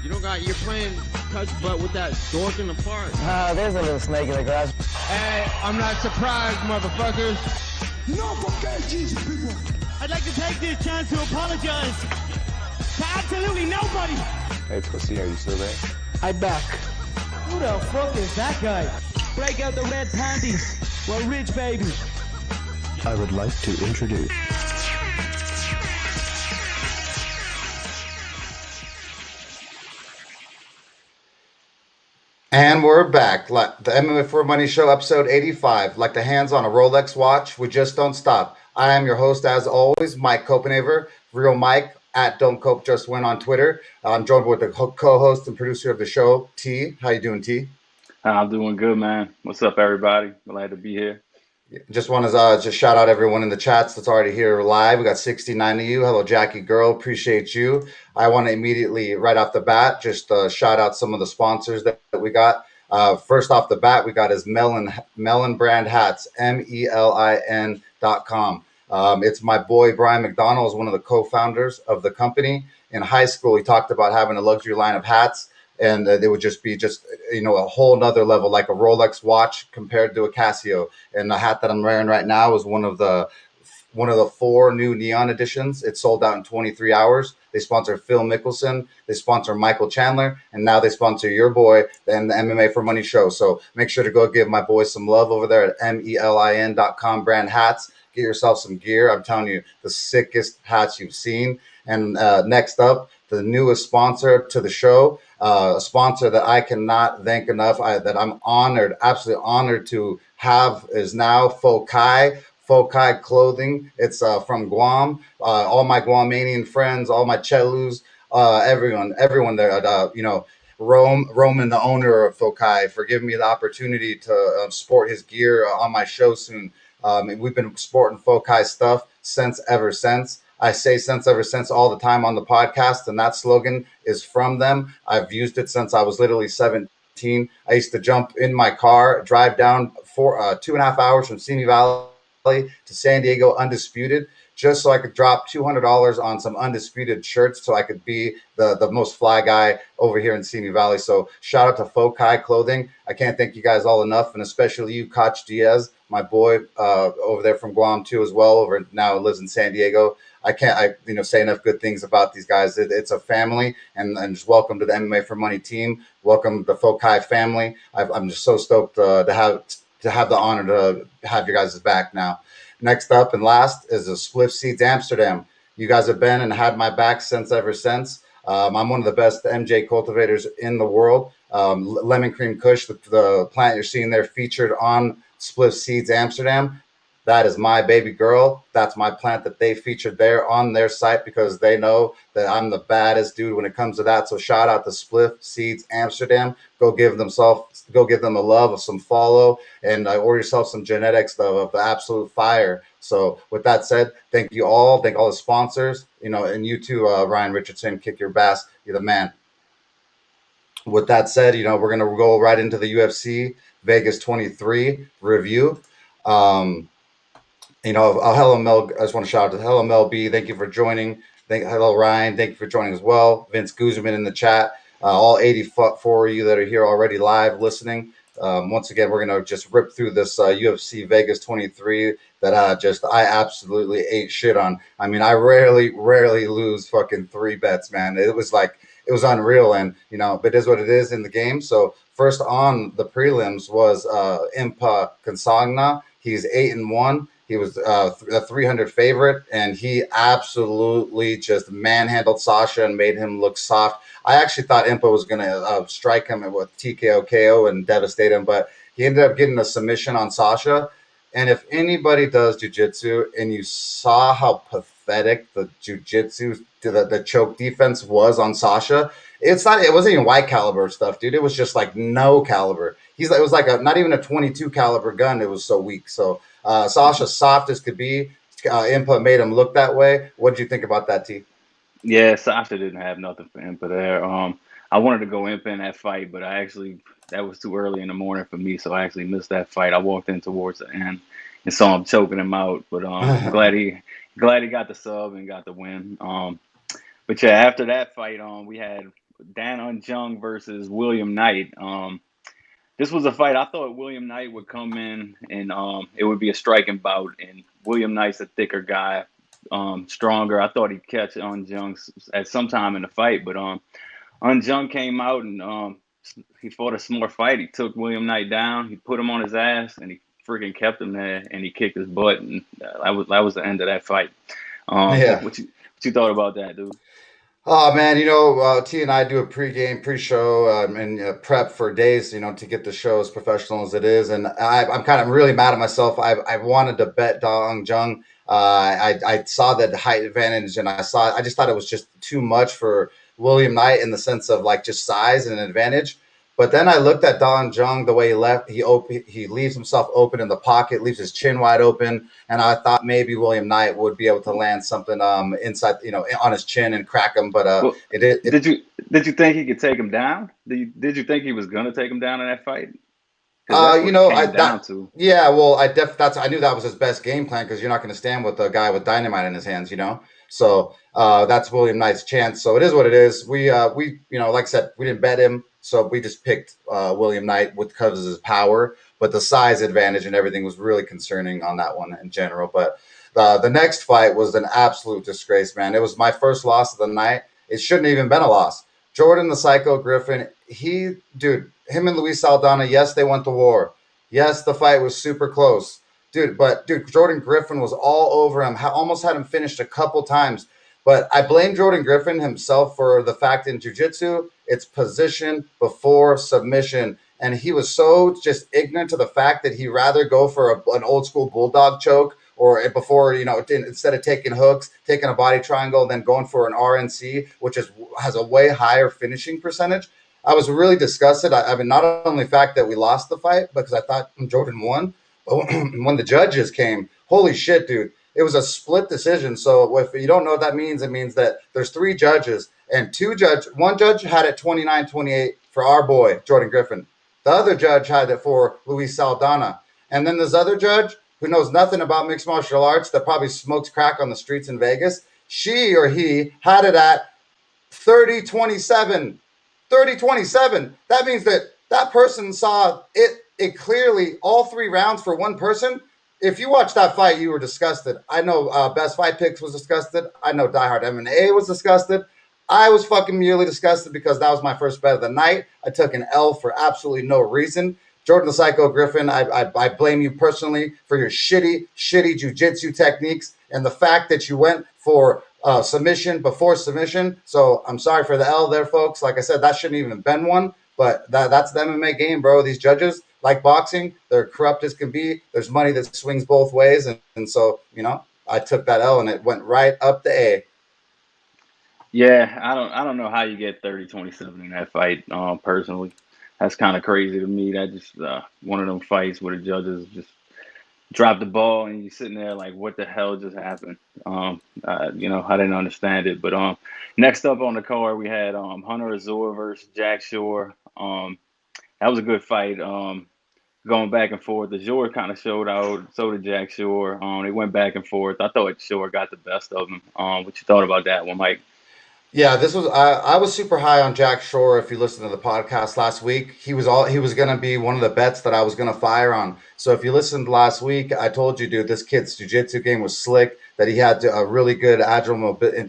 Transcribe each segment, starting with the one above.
You don't got, you're playing touch butt with that dork in the park. There's a little snake in the grass. Hey, I'm not surprised, motherfuckers. No fucking Jesus, people. I'd like to take this chance to apologize to absolutely nobody. Hey, pussy, are you still there? I'm back. Who the fuck is that guy? Break out the red panties. We're rich, baby. I would like to introduce... And we're back. Like the MMAforMoney show, episode 85. Like the hands on a Rolex watch, we just don't stop. I am your host, as always, Mike Copenaver, Real Mike, at Don't Cope Just Win on Twitter. I'm joined with the co-host and producer of the show, T. How you doing, T? I'm doing good, man. What's up, everybody? Glad to be here. Just want to just shout out everyone in the chats that's already here live. We got 69 of you. Hello, Jackie Girl. Appreciate you. I want to immediately, right off the bat, just shout out some of the sponsors that we got. First off the bat, we got his Melon brand hats, MELIN.com. It's my boy, Brian McDonald, is one of the co-founders of the company. In high school, he talked about having a luxury line of hats, and they would just be a whole nother level, like a Rolex watch compared to a Casio. And the hat that I'm wearing right now is one of the 4 new neon editions. It sold out in 23 hours. They sponsor Phil Mickelson, they sponsor Michael Chandler, and now they sponsor your boy and the MMAforMoney show. So make sure to go give my boys some love over there at MELIN.com brand hats. Get yourself some gear. I'm telling you, the sickest hats you've seen. And next up, the newest sponsor to the show, a sponsor that I cannot thank enough, that I'm honored, absolutely honored to have, is now Fokai clothing. It's from Guam. All my Guamanian friends, all my Chelus, everyone there, Roman, the owner of Fokai, for giving me the opportunity to sport his gear on my show soon. We've been sporting Fokai stuff ever since. I say since ever since all the time on the podcast, and that slogan is from them. I've used it since I was literally 17. I used to jump in my car, drive down for 2.5 hours from Simi Valley to San Diego undisputed, just so I could drop $200 on some undisputed shirts, so I could be the most fly guy over here in Simi Valley. So shout out to Fokai Clothing. I can't thank you guys all enough, and especially you, Koch Diaz, my boy over there from Guam too as well. Now lives in San Diego. I can't say enough good things about these guys. It's a family, and just welcome to the MMAforMoney team. Welcome to the Fokai family. I'm just so stoked to have the honor to have you guys back now. Next up and last is the Spliff Seeds Amsterdam. You guys have been and had my back ever since. I'm one of the best MJ cultivators in the world. Lemon Cream Kush, the plant you're seeing there featured on Spliff Seeds Amsterdam. That is my baby girl. That's my plant that they featured there on their site, because they know that I'm the baddest dude when it comes to that. So shout out to Spliff Seeds Amsterdam. Go give them a love, some follow, and order yourself some genetics of the absolute fire. So with that said, thank you all. Thank all the sponsors, and you too, Ryan Richardson, kick your bass. You're the man. With that said, we're going to go right into the UFC Vegas 23 review. Hello Mel. I just want to shout out to Hello Mel B. Thank you for joining. Hello Ryan. Thank you for joining as well. Vince Guzman in the chat. All 84 of you that are here already live listening. Once again, we're gonna just rip through this UFC Vegas 23 that I absolutely ate shit on. I mean, I rarely lose fucking 3 bets, man. It was unreal, and but it is what it is in the game. So first on the prelims was Impa Consagna. He's 8-1. He was a 300 favorite, and he absolutely just manhandled Sasha and made him look soft. I actually thought Impa was going to strike him with TKO KO and devastate him, but he ended up getting a submission on Sasha. And if anybody does jiu-jitsu and you saw how pathetic the jiu-jitsu, the choke defense was on Sasha, it wasn't even white caliber stuff, dude. It was just like no caliber. It was like not even a 22 caliber gun. It was so weak. So Sasha, soft as could be. Impa made him look that way. What did you think about that, T? Yeah, Sasha didn't have nothing for Impa there. I wanted to go Impa in that fight, but that was too early in the morning for me, so I actually missed that fight. I walked in towards the end and saw him choking him out, but glad he got the sub and got the win. But yeah, after that fight, we had Dan Jung versus William Knight. This was a fight I thought William Knight would come in and it would be a striking bout. And William Knight's a thicker guy, stronger. I thought he'd catch Jung at some time in the fight, but Jung came out and he fought a smart fight. He took William Knight down. He put him on his ass, and he freaking kept him there. And he kicked his butt, and that was the end of that fight. What you thought about that, dude? Oh man, T and I do a pre-show, and prep for days, to get the show as professional as it is. And I'm kind of really mad at myself. I wanted to bet Dong Jung. I saw the height advantage, and I just thought it was just too much for William Knight in the sense of like just size and an advantage. But then I looked at Dong Jung, the way he left. He leaves himself open in the pocket, leaves his chin wide open, and I thought maybe William Knight would be able to land something inside, on his chin and crack him. But did you think he could take him down? Did you think he was gonna take him down in that fight? I knew that was his best game plan, because you're not going to stand with a guy with dynamite in his hands, So that's William Knight's chance. So it is what it is. We like I said, we didn't bet him, so we just picked William Knight because of his power, but the size advantage and everything was really concerning on that one in general. But the next fight was an absolute disgrace, man. It was my first loss of the night. It shouldn't have even been a loss. Jordan the Psycho Griffin, him and Luis Saldana, yes, they went to war. Yes, the fight was super close. But Jordan Griffin was all over him. Almost had him finished a couple times. But I blame Jordan Griffin himself for the fact in jiu-jitsu, it's position before submission. And he was so just ignorant to the fact that he'd rather go for an old school bulldog choke, or before, instead of taking hooks, taking a body triangle, then going for an RNC, which has a way higher finishing percentage. I was really disgusted. I mean, not only the fact that we lost the fight, because I thought Jordan won, but when the judges came, holy shit, dude, it was a split decision. So if you don't know what that means, it means that there's 3 judges, and one judge had it 29-28 for our boy, Jordan Griffin. The other judge had it for Luis Saldana. And then this other judge, who knows nothing about mixed martial arts, that probably smokes crack on the streets in Vegas, she or he had it at 30-27. 30-27. That means that person saw it clearly, all 3 rounds for one person. If you watched that fight, you were disgusted. I know Best Fight Picks was disgusted. I know Diehard M&A was disgusted. I was fucking merely disgusted because that was my first bet of the night. I took an L for absolutely no reason. Jordan the Psycho Griffin, I blame you personally for your shitty jiu-jitsu techniques and the fact that you went for submission before submission. So I'm sorry for the L there, folks. Like I said, that shouldn't even have been one, but that's the MMA game, bro. These judges, like boxing, they're corrupt as can be. There's money that swings both ways. And so, I took that L and it went right up the A. Yeah, I don't know how you get 30-27 in that fight, personally. That's kind of crazy to me. That just one of them fights where the judges just drop the ball and you're sitting there like, what the hell just happened? I didn't understand it. But next up on the card, we had Hunter Azor versus Jack Shore. That was a good fight. Going back and forth. Azor kind of showed out. So did Jack Shore. They went back and forth. I thought Shore got the best of him. What you thought about that one, Mike? Yeah, I was super high on Jack Shore. If you listened to the podcast last week, he was going to be one of the bets that I was going to fire on. So if you listened last week, I told you, dude, this kid's jiu-jitsu game was slick, that he had a really good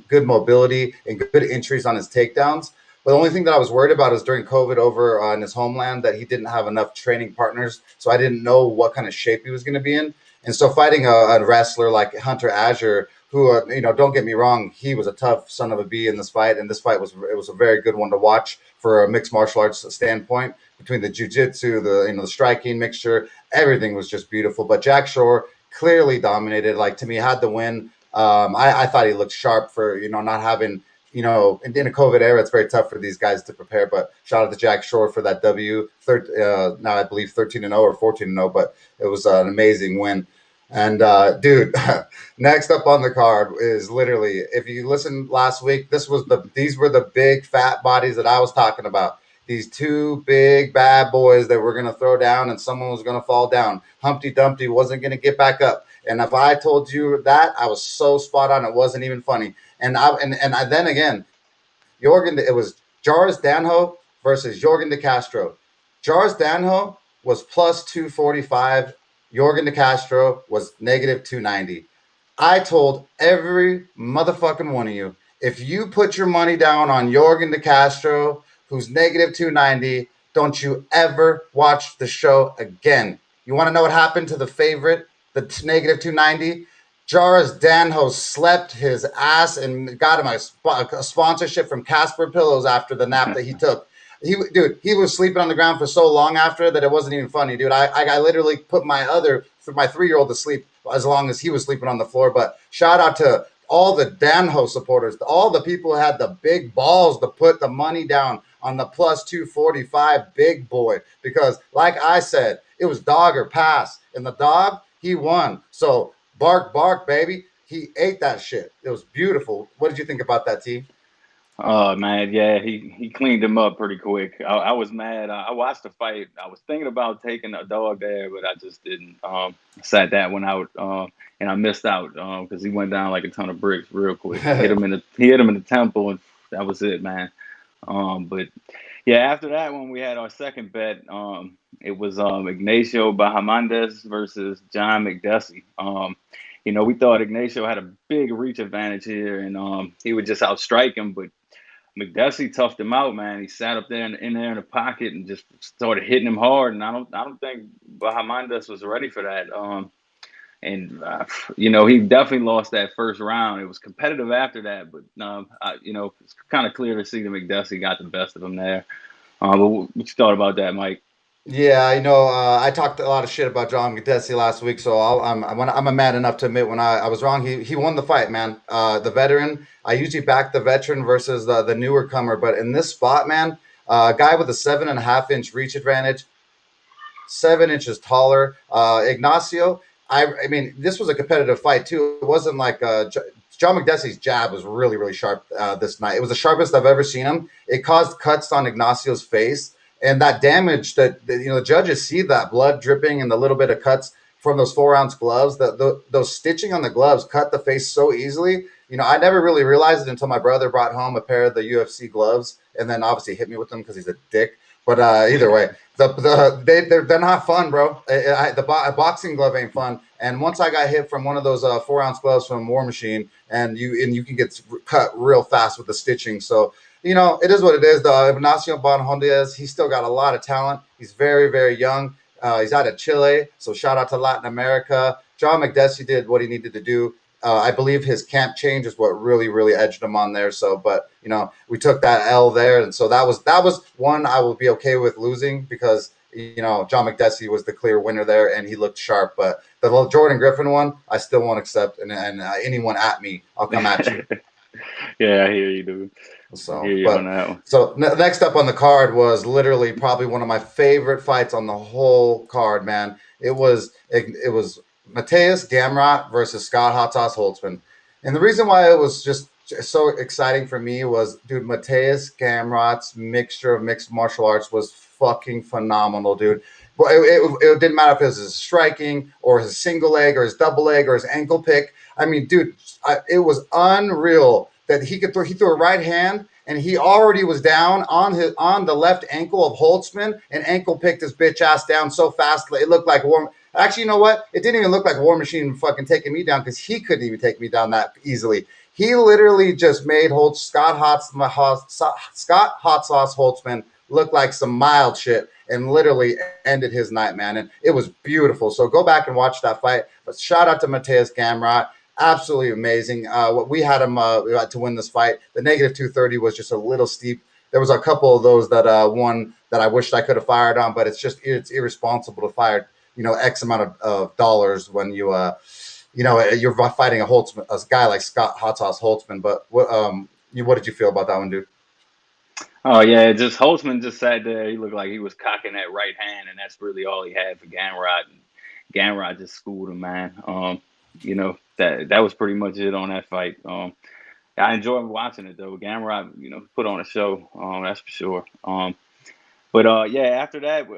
good mobility and good entries on his takedowns. But the only thing that I was worried about is during COVID over in his homeland that he didn't have enough training partners. So I didn't know what kind of shape he was going to be in. And so fighting a wrestler like Hunter Azor, who, don't get me wrong, he was a tough son of a bee in this fight. And this fight was a very good one to watch for a mixed martial arts standpoint, between the jiu-jitsu, the striking mixture. Everything was just beautiful. But Jack Shore clearly dominated, to me, had the win. I thought he looked sharp for, not having, in a COVID era, it's very tough for these guys to prepare. But shout out to Jack Shore for that W. Now I believe 13-0 or 14-0, but it was an amazing win. And dude, next up on the card is literally, if you listened last week, these were the big fat bodies that I was talking about. These 2 big bad boys that were going to throw down and someone was going to fall down. Humpty Dumpty wasn't going to get back up. And if I told you that, I was so spot on. It wasn't even funny. And then again, Jorgen, it was Joris Danho versus Jorgen De Castro. Joris Danho was plus 245. Jorgen De Castro was negative 290. I told every motherfucking one of you, if you put your money down on Jorgen De Castro, who's negative 290, don't you ever watch the show again. You want to know what happened to the favorite, the negative 290? Joris Danho slept his ass and got him a sponsorship from Casper Pillows after the nap that he took. He was sleeping on the ground for so long after that it wasn't even funny, dude. I literally put my 3-year-old to sleep as long as he was sleeping on the floor. But shout out to all the Danho supporters, all the people who had the big balls to put the money down on the plus 245 big boy. Because like I said, it was dog or pass. And the dog, he won. So bark, bark, baby. He ate that shit. It was beautiful. What did you think about that, T? Oh man, yeah, he cleaned him up pretty quick. I was mad. I watched the fight. I was thinking about taking a dog there, but I just didn't. Sat that one out, and I missed out because he went down like a ton of bricks real quick. He hit him in the temple, and that was it, man. But yeah, after that one, we had our second bet. It was Ignacio Bahamondes versus John McDessie. We thought Ignacio had a big reach advantage here, and he would just outstrike him, but McDessie toughed him out, man. He sat up there in the pocket and just started hitting him hard. And I don't think Bahamondes was ready for that. He definitely lost that first round. It was competitive after that, but it's kind of clear to see that McDessie got the best of him there. But what you thought about that, Mike? Yeah, I talked a lot of shit about John McDessie last week, so I'm a man enough to admit when I was wrong. He won the fight, man. The veteran. I usually back the veteran versus the newer comer, but in this spot, man, a guy with a 7.5-inch reach advantage, 7 inches taller. Ignacio. I mean, this was a competitive fight too. It wasn't like John McDessie's jab was really, really sharp this night. It was the sharpest I've ever seen him. It caused cuts on Ignacio's face. And that damage that the judges see that blood dripping and the little bit of cuts from those 4-ounce gloves, those stitching on the gloves cut the face so easily. I never really realized it until my brother brought home a pair of the UFC gloves and then obviously hit me with them because he's a dick. But either way, they're not fun, bro. The boxing glove ain't fun. And once I got hit from one of those 4-ounce gloves from War Machine, and you can get cut real fast with the stitching. So it is what it is. The Ignacio Bahamondes, he's still got a lot of talent. He's very, very young. He's out of Chile, so shout out to Latin America. John McDessie did what he needed to do. I believe his camp change is what really, really edged him on there. So, but we took that L there, and so that was one I will be okay with losing because John McDessie was the clear winner there, and he looked sharp. But the Jordan Griffin one, I still won't accept. And anyone at me, I'll come at you. Yeah, I hear you, dude. So, on that one. So next up on the card was literally probably one of my favorite fights on the whole card, man. It was Mathias Damrat versus Scott Hot Sauce Holtzman. And the reason why it was just so exciting for me was, dude, Mathias Damrat's mixture of mixed martial arts was fucking phenomenal, dude. But it didn't matter if it was his striking or his single leg or his double leg or his ankle pick. I mean, dude, it was unreal that he threw a right hand and he already was down on the left ankle of Holtzman and ankle picked his bitch ass down so fast it looked like War. Actually, you know what? It didn't even look like War Machine fucking taking me down because he couldn't even take me down that easily. He literally just made Scott Hot Sauce Holtzman look like some mild shit and literally ended his night, man. And it was beautiful. So go back and watch that fight. But shout out to Mathias Damrat. Absolutely amazing. We had him to win this fight. The negative 230 was just a little steep. There was a couple of those that won that I wished I could have fired on, but it's irresponsible to fire X amount of dollars when you're fighting a guy like Scott Hot Sauce Holtzman. But what did you feel about that one, dude? Oh yeah, just Holtzman just sat there. He looked like he was cocking that right hand, and that's really all he had for Damrat. Damrat just schooled him, man. That was pretty much it on that fight. I enjoyed watching it though. Damrat, put on a show. That's for sure. But after that,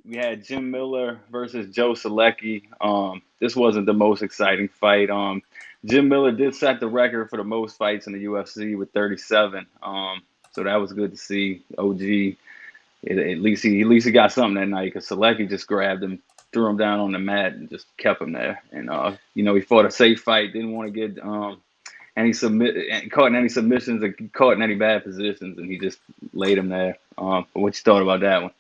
we had Jim Miller versus Joe Salecki. This wasn't the most exciting fight. Jim Miller did set the record for the most fights in the UFC with 37. So that was good to see. OG, at least he got something that night because Salecki just grabbed him, threw him down on the mat, and just kept him there. And he fought a safe fight, didn't want to get caught in any submissions or caught in any bad positions, and he just laid him there. What you thought about that one?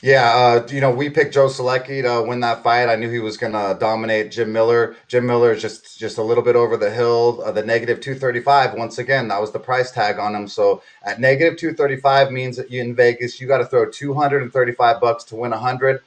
Yeah, we picked Joe Salecki to win that fight. I knew he was gonna dominate Jim Miller. Jim Miller is just a little bit over the hill. The negative 235. Once again, that was the price tag on him. So at negative 235 means that you in Vegas, you got to throw $235 to win 100.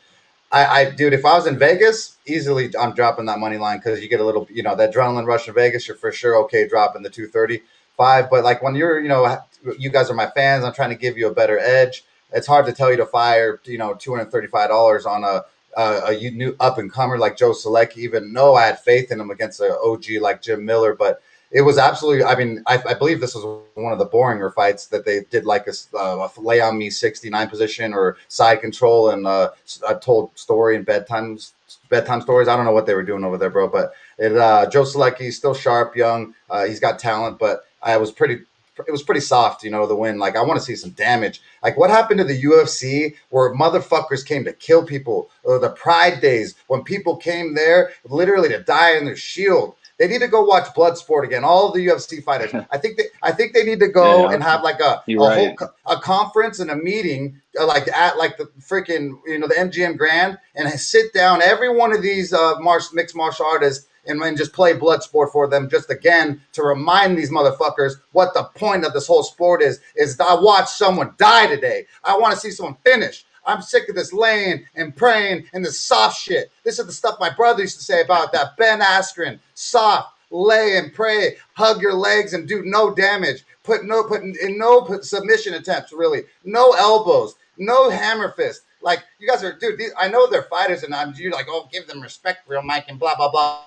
Dude, if I was in Vegas, easily I'm dropping that money line because you get a little, the adrenaline rush in Vegas. You're for sure okay dropping the 235. But like when you're, you guys are my fans. I'm trying to give you a better edge. It's hard to tell you to fire, $235 on a new up and comer like Joe Salecki, even though I had faith in him against an OG like Jim Miller. But it was absolutely, I believe this was one of the boringer fights that they did, like a lay on me 69 position or side control. And I told story and bedtime stories. I don't know what they were doing over there, bro. But Joe Salecki, still sharp, young. He's got talent, but it was pretty soft, the win. Like, I want to see some damage. Like, what happened to the UFC where motherfuckers came to kill people? Or the Pride days when people came there literally to die in their shield. They need to go watch Bloodsport again. All of the UFC fighters. I think they need to go and have like a whole conference and a meeting like at like the freaking the MGM Grand and sit down every one of these mixed martial artists and just play Bloodsport for them, just again to remind these motherfuckers what the point of this whole sport is I watched someone die today. I want to see someone finish. I'm sick of this laying and praying and this soft shit. This is the stuff my brother used to say about that. Ben Askren, soft, lay and pray, hug your legs and do no damage. Put no submission attempts, really. No elbows, no hammer fist. Like, you guys are, dude, I know they're fighters and you're like, oh, give them respect, real Mike, and blah, blah, blah.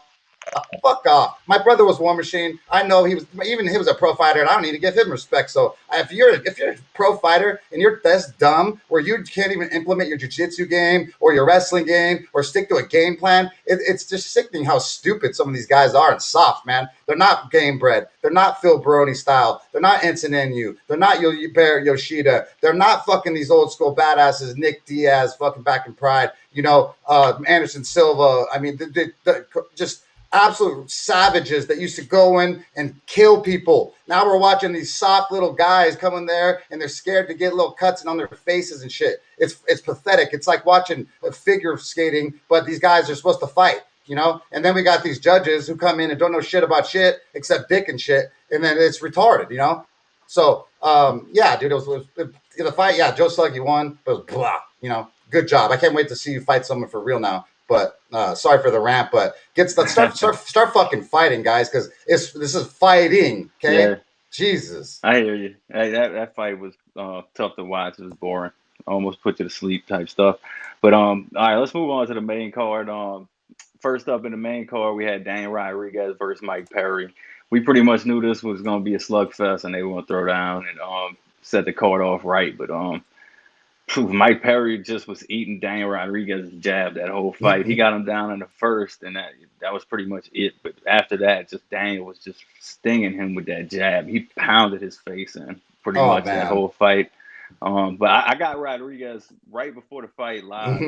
Fuck off. My brother was War Machine. I know he was a pro fighter, and I don't need to give him respect. So if you're a pro fighter and you're this dumb where you can't even implement your jiu-jitsu game or your wrestling game or stick to a game plan, it's just sickening how stupid some of these guys are and soft, man. They're not game bred. They're not Phil Baroni style. They're not Enson Inu. They're not Barrett Yoshida. They're not fucking these old school badasses, Nick Diaz, fucking back in Pride, Anderson Silva. I mean, just absolute savages that used to go in and kill people. Now we're watching these soft little guys come in there and they're scared to get little cuts on their faces and shit. It's pathetic. It's like watching figure skating, but these guys are supposed to fight, And then we got these judges who come in and don't know shit about shit except dick and shit, and then it's retarded, So, dude, it was the fight. Yeah, Joe Salecki won, but it was blah, Good job. I can't wait to see you fight someone for real now. But sorry for the rant, but let's start fucking fighting, guys, because this is fighting, okay? Yeah. Jesus. I hear you. Hey, that fight was tough to watch. It was boring. Almost put you to sleep type stuff. But all right, let's move on to the main card. First up in the main card, we had Daniel Rodriguez versus Mike Perry. We pretty much knew this was going to be a slugfest, and they were going to throw down and set the card off right. But Mike Perry just was eating Daniel Rodriguez's jab that whole fight. He got him down in the first, and that was pretty much it. But after that, just Daniel was just stinging him with that jab. He pounded his face in pretty much that whole fight. But I got Rodriguez right before the fight live,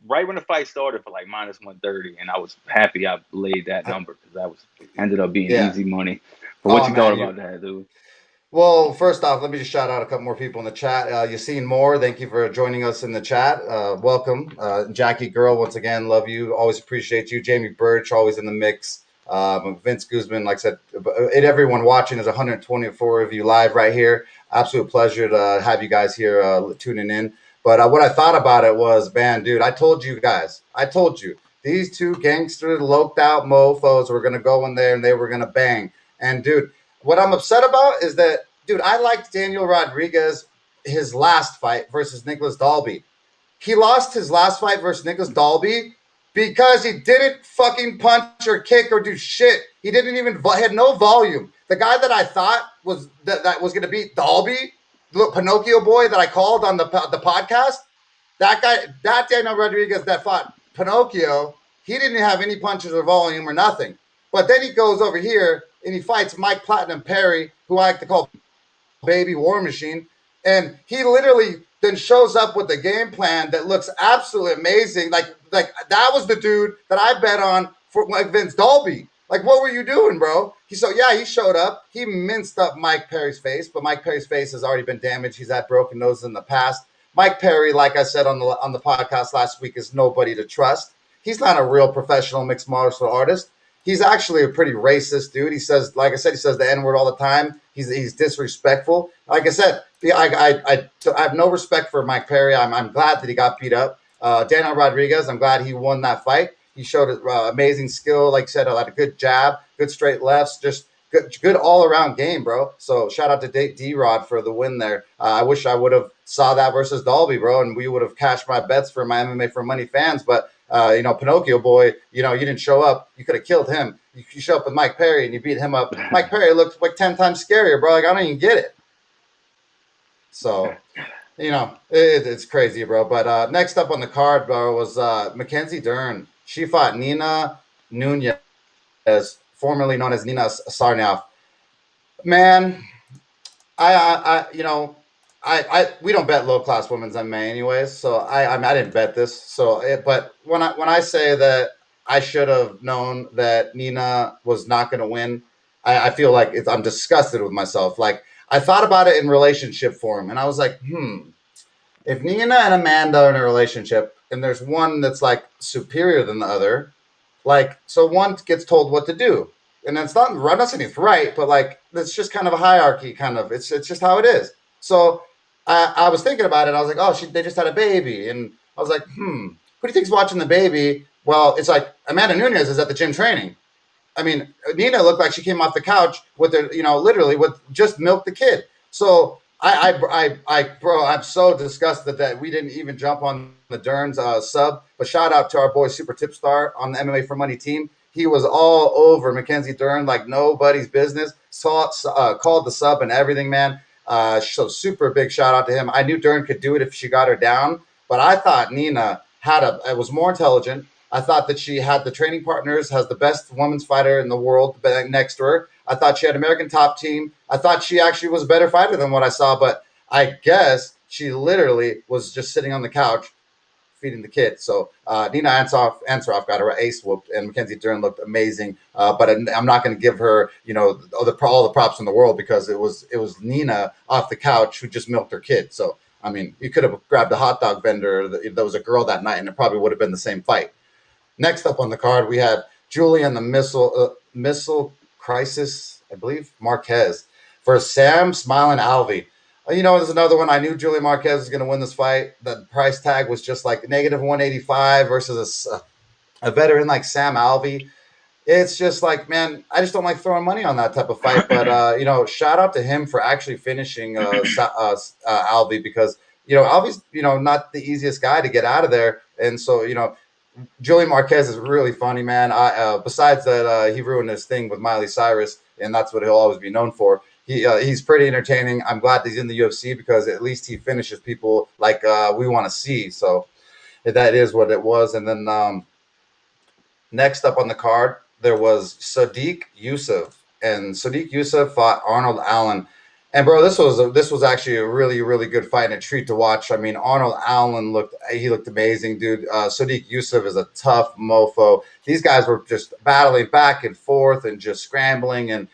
right when the fight started for like minus 130, and I was happy I laid that number because that ended up being easy money. But what you thought about that, dude? Well, first off, let me just shout out a couple more people in the chat. Yassine Moore, thank you for joining us in the chat. Welcome. Jackie Girl, once again, love you. Always appreciate you. Jamie Birch, always in the mix. Vince Guzman, like I said, and everyone watching is 124 of you live right here. Absolute pleasure to have you guys here tuning in. But what I thought about it was, man, dude, I told you, these two gangster, loped out mofos were going to go in there and they were going to bang. And, dude, what I'm upset about is that, dude, I liked Daniel Rodriguez, his last fight versus Nicholas Dalby. He lost his last fight versus Nicholas Dalby because he didn't fucking punch or kick or do shit. He didn't even had no volume. The guy that I thought was that was going to beat Dalby, the Pinocchio boy that I called on the podcast, that Daniel Rodriguez that fought Pinocchio, he didn't have any punches or volume or nothing. But then he goes over here and he fights Mike Platinum Perry, who I like to call baby war machine. And he literally then shows up with a game plan that looks absolutely amazing. Like that was the dude that I bet on for like Vince Dolby. Like, what were you doing, bro? He showed up. He minced up Mike Perry's face, but Mike Perry's face has already been damaged. He's had broken noses in the past. Mike Perry, like I said on the podcast last week, is nobody to trust. He's not a real professional mixed martial artist. He's actually a pretty racist dude. He says, like I said, he says the N-word all the time. He's disrespectful. Like I said, I have no respect for Mike Perry. I'm glad that he got beat up. Daniel Rodriguez, I'm glad he won that fight. He showed amazing skill. Like I said, had a good jab, good straight lefts, just good all-around game, bro. So shout out to D-Rod for the win there. I wish I would have saw that versus Dolby, bro, and we would have cashed my bets for my MMA for Money fans. But, Pinocchio boy, you didn't show up. You could have killed him. You show up with Mike Perry and you beat him up. Mike Perry looked like 10 times scarier, bro. Like, I don't even get it. So, it's crazy, bro. But next up on the card, bro, was Mackenzie Dern. She fought Nina Nunez, formerly known as Nina Sarnaoff. Man, we don't bet low class women's MMA anyways, so I didn't bet this. But when I say that I should have known that Nina was not going to win, I feel like I'm disgusted with myself. Like, I thought about it in relationship form, and I was like, if Nina and Amanda are in a relationship, and there's one that's like superior than the other, like, so one gets told what to do, and it's not saying it's right, but like, it's just kind of a hierarchy, kind of. It's just how it is. So I was thinking about it. I was like, they just had a baby, and I was like, who do you think's watching the baby? Well, it's like Amanda Nunez is at the gym training. I mean, Nina looked like she came off the couch with her, literally with just milked the kid. So bro, I'm so disgusted that we didn't even jump on the Dern's sub. But shout out to our boy Super Tip Star on the MMA for Money team. He was all over Mackenzie Dern like nobody's business. Called the sub and everything, man. So super big shout out to him. I knew Dern could do it if she got her down, but I thought Nina was more intelligent. I thought that she had the training partners, has the best women's fighter in the world next to her. I thought she had American Top Team. I thought she actually was a better fighter than what I saw, but I guess she literally was just sitting on the couch feeding the kid. So Nina Ansaroff got her ace whooped, and Mackenzie Dern looked amazing. But I'm not going to give her, all the props in the world, because it was Nina off the couch who just milked her kid. So I mean, you could have grabbed a hot dog vendor that was a girl that night, and it probably would have been the same fight. Next up on the card, we had Julian the Missile Crisis, I believe, Marquez versus Sam Smiling Alvey. There's another one. I knew Julian Marquez was going to win this fight. The price tag was just like -185 versus a veteran like Sam Alvey. It's just like, man, I just don't like throwing money on that type of fight. But, shout out to him for actually finishing Alvey, because, Alvey's, not the easiest guy to get out of there. And so, Julian Marquez is really funny, man. Besides that, he ruined his thing with Miley Cyrus, and that's what he'll always be known for. He's pretty entertaining. I'm glad that he's in the UFC, because at least he finishes people like we want to see. So that is what it was. And then next up on the card, there was Sodiq Yusuff, and Sodiq Yusuff fought Arnold Allen. And bro, this was actually a really, really good fight and a treat to watch. I mean, Arnold Allen looked amazing, dude. Sodiq Yusuff is a tough mofo. These guys were just battling back and forth and just scrambling, and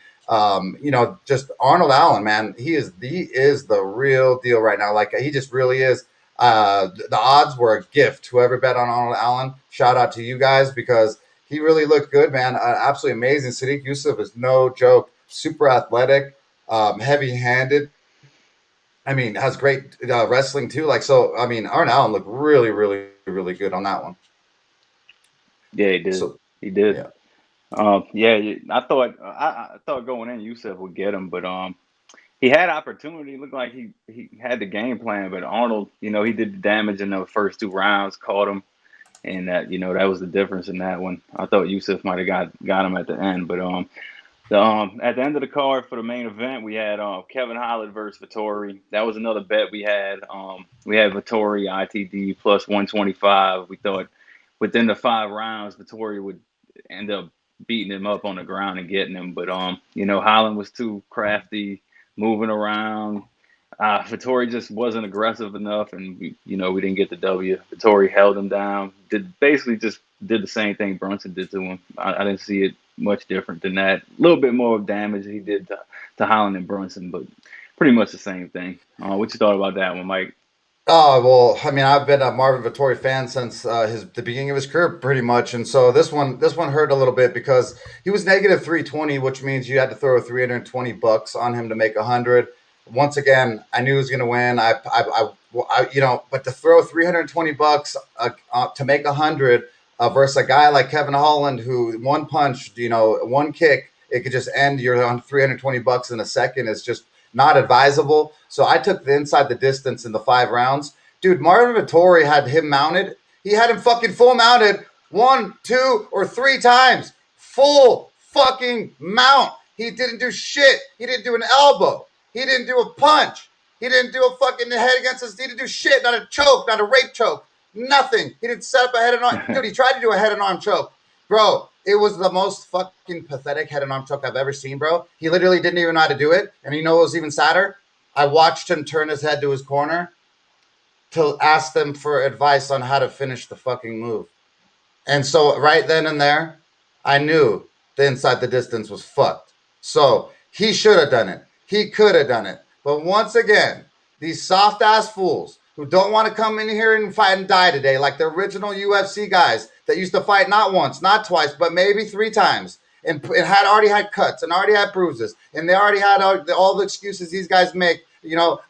just Arnold Allen, man, he is the real deal right now. Like, he just really is. The odds were a gift. Whoever bet on Arnold Allen, shout out to you guys, because he really looked good, man. Absolutely amazing. Sodiq Yusuff is no joke. Super athletic. Heavy-handed. I mean, has great wrestling too. Arnold Allen looked really, really, really good on that one. Yeah, he did. He did. Yeah. I thought going in Yusuff would get him, but he had opportunity. It looked like he had the game plan, but Arnold, he did the damage in the first 2 rounds, caught him, and that was the difference in that one. I thought Yusuff might have got him at the end, but at the end of the card for the main event, we had Kevin Holland versus Vettori. That was another bet we had. We had Vettori ITD plus 125. We thought within the 5 rounds, Vettori would end up beating him up on the ground and getting him. But, Holland was too crafty, moving around. Vettori just wasn't aggressive enough, and we didn't get the W. Vettori held him down. Basically just did the same thing Brunson did to him. I didn't see it much different than that. A little bit more damage he did to Holland and Brunson, but pretty much the same thing. What you thought about that one, Mike? Oh, well, I mean, I've been a Marvin Vettori fan since the beginning of his career, pretty much, and so this one hurt a little bit because he was negative 320, which means you had to throw $320 on him to make 100. Once again, I knew he was going to win. But to throw $320 to make 100 versus a guy like Kevin Holland, who one punch, one kick, it could just end your on $320 in a second. Is just not advisable. So I took the inside the distance in the 5 rounds. Dude, Marvin Vettori had him mounted. He had him fucking full mounted 1, 2, or 3 times. Full fucking mount. He didn't do shit. He didn't do an elbow. He didn't do a punch. He didn't do a fucking head against us. He didn't do shit. Not a choke. Not a rape choke. Nothing. He didn't set up a head and arm. Dude, he tried to do a head and arm choke. Bro, it was the most fucking pathetic head and arm choke I've ever seen, bro. He literally didn't even know how to do it. And you know what was even sadder? I watched him turn his head to his corner to ask them for advice on how to finish the fucking move. And so right then and there, I knew the inside the distance was fucked. So he should have done it. He could have done it. But once again, these soft-ass fools who don't want to come in here and fight and die today, like the original UFC guys that used to fight not once, not twice, but maybe 3 times, and had already had cuts and already had bruises, and they already had all the excuses these guys make.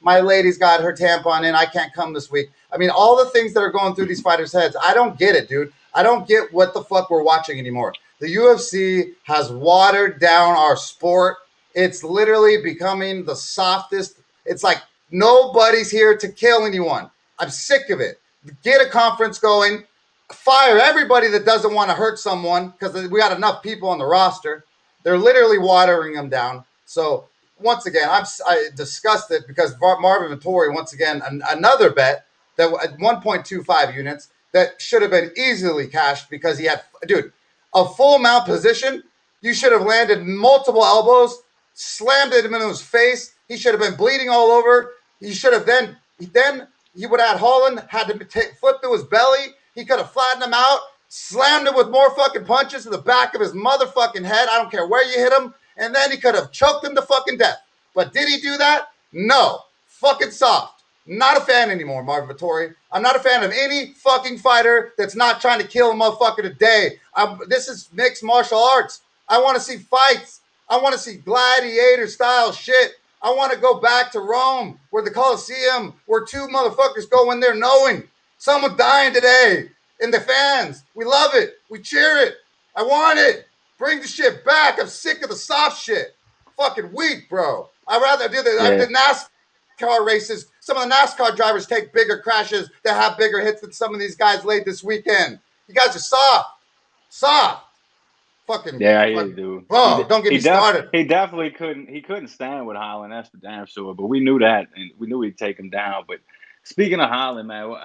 My lady's got her tampon in, I can't come this week. I mean, all the things that are going through these fighters' heads, I don't get it, dude. I don't get what the fuck we're watching anymore. The UFC has watered down our sport. It's literally becoming the softest. It's like nobody's here to kill anyone. I'm sick of it. Get a conference going. Fire everybody that doesn't want to hurt someone because we got enough people on the roster. They're literally watering them down. So once again, I disgusted because Marvin Vettori, once again, another bet that at 1.25 units that should have been easily cashed because he had, dude, a full mount position. You should have landed multiple elbows, slammed him in his face. He should have been bleeding all over. He should have then he would have had Holland had to flip through his belly. He could have flattened him out, slammed him with more fucking punches to the back of his motherfucking head. I don't care where you hit him. And then he could have choked him to fucking death. But did he do that? No. Fucking soft. Not a fan anymore, Marvin Vettori. I'm not a fan of any fucking fighter that's not trying to kill a motherfucker today. This is mixed martial arts. I want to see fights. I want to see gladiator-style shit. I want to go back to Rome, where the Colosseum, where 2 motherfuckers go in there knowing someone dying today. And the fans, we love it. We cheer it. I want it. Bring the shit back. I'm sick of the soft shit. Fucking weak, bro. I'd rather do the NASCAR races. Some of the NASCAR drivers take bigger crashes that have bigger hits than some of these guys laid this weekend. You guys are soft. Soft. Fucking yeah, I hear you, dude. Oh, don't get me started. He definitely couldn't stand with Holland. That's for damn sure. But we knew that, and we knew he'd take him down. But speaking of Holland, man,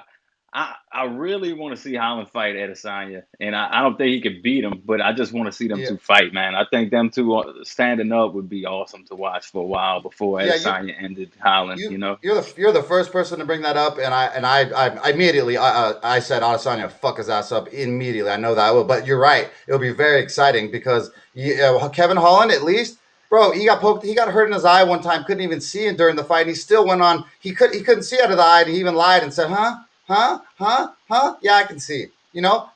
I really want to see Holland fight Adesanya, and I don't think he could beat him. But I just want to see them 2 fight, man. I think them 2 standing up would be awesome to watch for a while before Adesanya ended Holland. You're the first person to bring that up, and I immediately I said Adesanya fuck his ass up immediately. I know that I will, but you're right. It'll be very exciting because Kevin Holland, at least, bro, he got poked. He got hurt in his eye one time. Couldn't even see him during the fight. And he still went on. He couldn't see out of the eye, and he even lied and said, Huh? Yeah, I can see.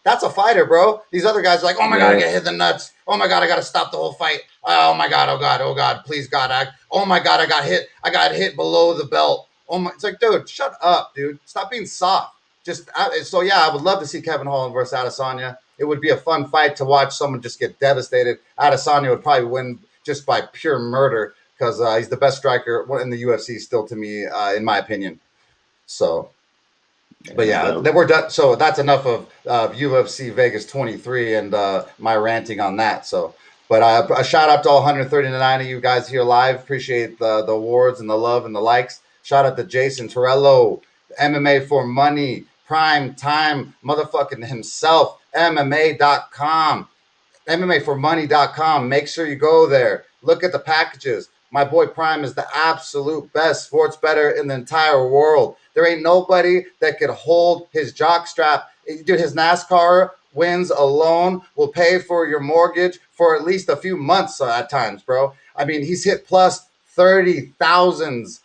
That's a fighter, bro. These other guys are like, oh my God, I get hit in the nuts. Oh my God, I got to stop the whole fight. Oh my God, oh God, please God. Oh my God, I got hit below the belt. It's like, dude, shut up, dude. Stop being soft. I would love to see Kevin Holland versus Adesanya. It would be a fun fight to watch someone just get devastated. Adesanya would probably win just by pure murder because he's the best striker in the UFC still to me, in my opinion. So... But we're done. So that's enough of UFC Vegas 23 and my ranting on that. So, but a shout out to all 139 of you guys here live. Appreciate the awards and the love and the likes. Shout out to Jason Torello, MMAforMoney, Prime Time, motherfucking himself, MMA.com, MMAformoney.com. Make sure you go there. Look at the packages. My boy Prime is the absolute best sports bettor in the entire world. There ain't nobody that could hold his jock strap. Dude, his NASCAR wins alone will pay for your mortgage for at least a few months at times, bro. I mean, he's hit plus 30,000s.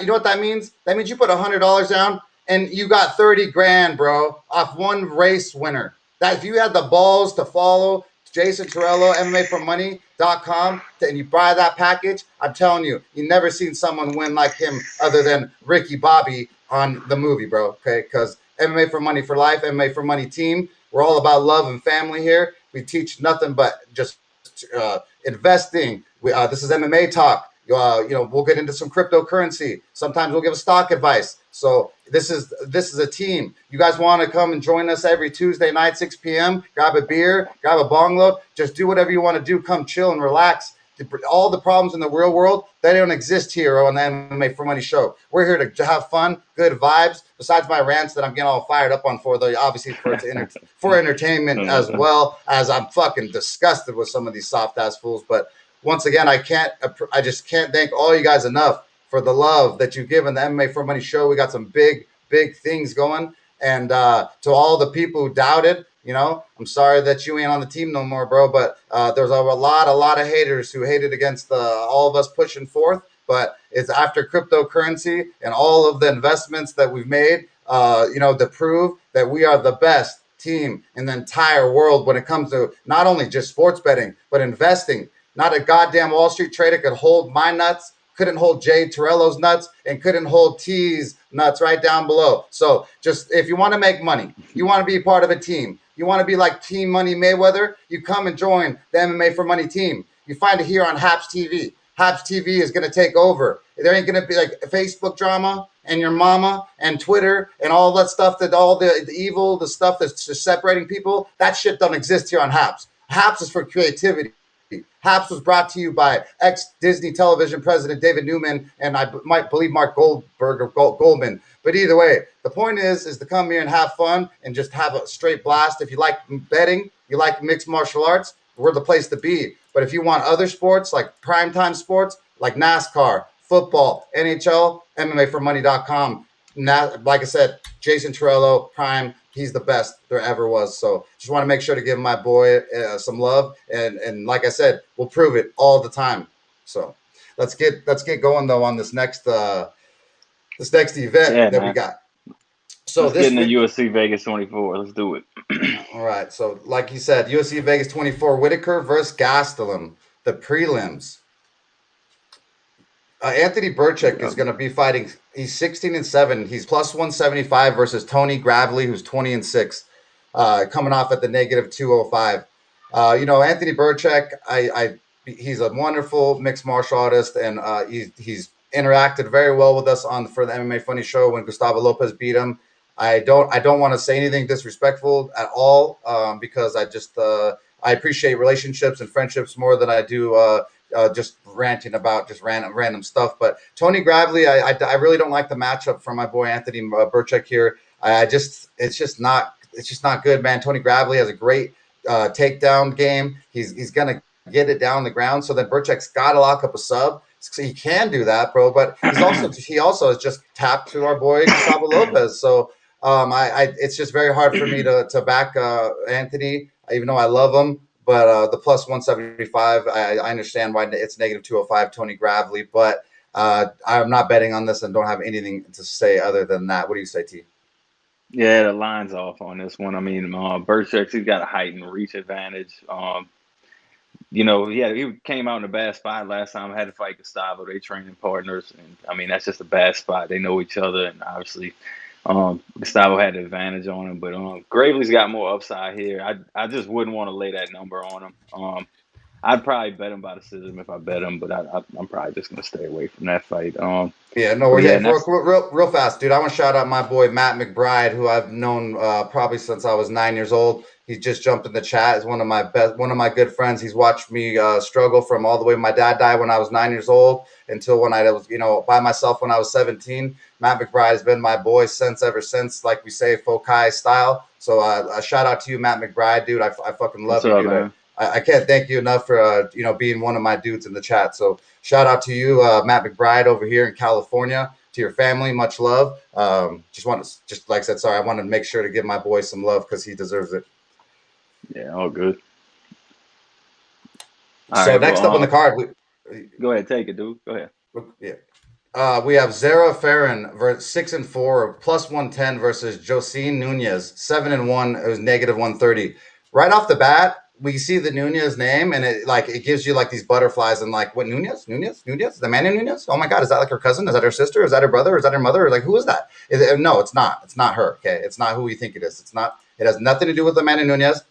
You know what that means? That means you put $100 down and you got 30 grand, bro, off one race winner. That if you had the balls to follow Jason Torello, MMAforMoney.com, and you buy that package, I'm telling you, you never seen someone win like him other than Ricky Bobby on the movie, bro. Okay, because MMA for Money for life, MMA for Money team. We're all about love and family here. We teach nothing but just investing. This is MMA talk. We'll get into some cryptocurrency. Sometimes we'll give a stock advice. So this is a team. You guys want to come and join us every Tuesday night, 6 p.m. Grab a beer, grab a bong load. Just do whatever you want to do. Come chill and relax. All the problems in the real world, they don't exist here on the MMA for Money show. We're here to have fun, good vibes. Besides my rants that I'm getting all fired up on for, though, obviously for entertainment as well, as I'm fucking disgusted with some of these soft ass fools. But once again, I just can't thank all you guys enough for the love that you've given the MMA for Money show. We got some big things going. And to all the people who doubted, I'm sorry that you ain't on the team no more, bro. But there's a lot of haters who hated against all of us pushing forth. But it's after cryptocurrency and all of the investments that we've made, to prove that we are the best team in the entire world when it comes to not only just sports betting, but investing. Not a goddamn Wall Street trader could hold my nuts, couldn't hold Jay Torello's nuts, and couldn't hold T's nuts right down below. So just if you want to make money, you want to be part of a team, you want to be like Team Money Mayweather, you come and join the MMA for Money team. You find it here on Haps TV. Haps TV is going to take over. There ain't going to be like Facebook drama and your mama and Twitter and all that stuff, that all the evil, the stuff that's just separating people. That shit don't exist here on Haps. Haps is for creativity. Haps was brought to you by ex-Disney television president David Newman and I might believe Mark Goldberg or Goldman. But either way, the point is to come here and have fun and just have a straight blast. If you like betting, you like mixed martial arts, we're the place to be. But if you want other sports like primetime sports, like NASCAR, football, NHL, MMAforMoney.com. Like I said, Jason Torello, Prime, he's the best there ever was. So just want to make sure to give my boy some love. And like I said, we'll prove it all the time. So let's get going though on this next event we got. So let's get into UFC Vegas 24. Let's do it. All right. So like you said, UFC Vegas 24, Whittaker versus Gastelum, the prelims. Anthony Burchak is going to be fighting. He's 16-7. He's plus 175 versus Tony Gravely, who's 20-6, coming off at the negative 205. Anthony Burchak, he's a wonderful mixed martial artist, and he's interacted very well with us for the MMA Funny show when Gustavo Lopez beat him. I don't want to say anything disrespectful at all because I appreciate relationships and friendships more than I do just ranting about just random stuff. But Tony Gravely, I really don't like the matchup for my boy Anthony Burchak here. It's just not good, man. Tony Gravely has a great takedown game. He's gonna get it down the ground. So then Burchak's got to lock up a sub. So he can do that, bro. But he also has just tapped to our boy Gustavo Lopez. So it's just very hard for me to back Anthony, even though I love him. But the plus 175, I understand why it's negative 205, Tony Gravely. But I'm not betting on this and don't have anything to say other than that. What do you say, T? Yeah, the line's off on this one. I mean, Burchak, he's got a height and reach advantage. He came out in a bad spot last time. I had to fight Gustavo. They training partners. And, I mean, that's just a bad spot. They know each other. And obviously, Gustavo had the advantage on him. But Gravely's got more upside here. I just wouldn't want to lay that number on him. I'd probably bet him by decision if I bet him. But I'm probably just going to stay away from that fight. Real fast, dude. I want to shout out my boy Matt McBride, who I've known probably since I was 9 years old. He just jumped in the chat. He's one of my good friends. He's watched me struggle from all the way my dad died when I was 9 years old until when I was, by myself when I was 17. Matt McBride has been my boy ever since, like we say, Fokai style. So a shout out to you, Matt McBride, dude. I fucking love you, dude. I can't thank you enough for being one of my dudes in the chat. So shout out to you, Matt McBride over here in California. To your family, much love. Just like I said, sorry, I wanted to make sure to give my boy some love because he deserves it. Yeah, all good. So next up on the card, go ahead, take it, dude. Go ahead. Yeah. We have Zara Farron, 6-4, plus 110 versus Josine Nunez, 7-1. It was negative 130. Right off the bat, we see the Nunez name, and it gives you like these butterflies and like, what, Nunez, the man in Nunez? Oh my God, is that like her cousin? Is that her sister? Is that her brother? Is that her mother? Like, who is that? No, it's not. It's not her. Okay, it's not who you think it is. It's not. It has nothing to do with the man in Nunez.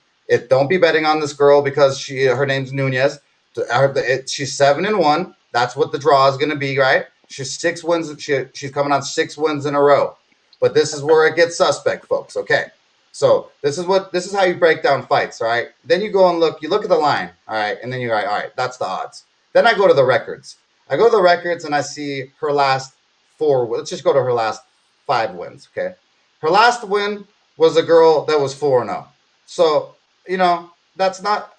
Don't be betting on this girl because her name's Nunez. She's 7-1. That's what the draw is going to be, right? She's 6 wins. She's coming on 6 wins in a row. But this is where it gets suspect, folks. Okay. So this is how you break down fights, all right? Then you go and look at the line, all right? And then you're like, all right, that's the odds. Then I go to the records. I go to the records and I see her last 4. Let's just go to her last 5 wins, okay? Her last win was a girl that was 4-0. So, that's not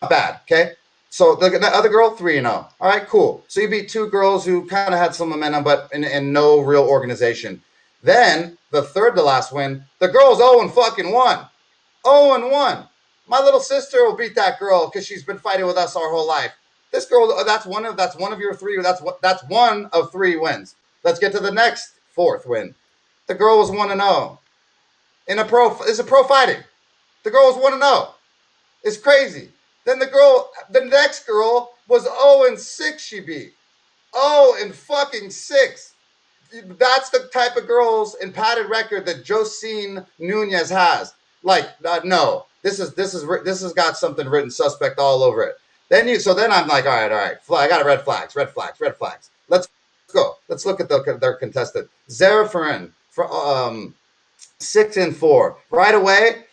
bad, okay? So the other girl, 3-0. All right, cool. So you beat 2 girls who kind of had some momentum, but in no real organization. Then the third to last win, the girl's 0-1. 0-1. My little sister will beat that girl because she's been fighting with us our whole life. This girl, that's one of your 3. That's one of 3 wins. Let's get to the next 4th win. The girl was 1-0. It's a pro fighting. The girl was 1-0. It's crazy. Then the next girl was 0-6. She beat 0-6. That's the type of girls in padded record that Josine Nunez has. Like, no, this has got something written suspect all over it. Then I'm like, all right. I got red flags. Let's go. Let's look at their contestant. Zara Farron, 6-4. Right away,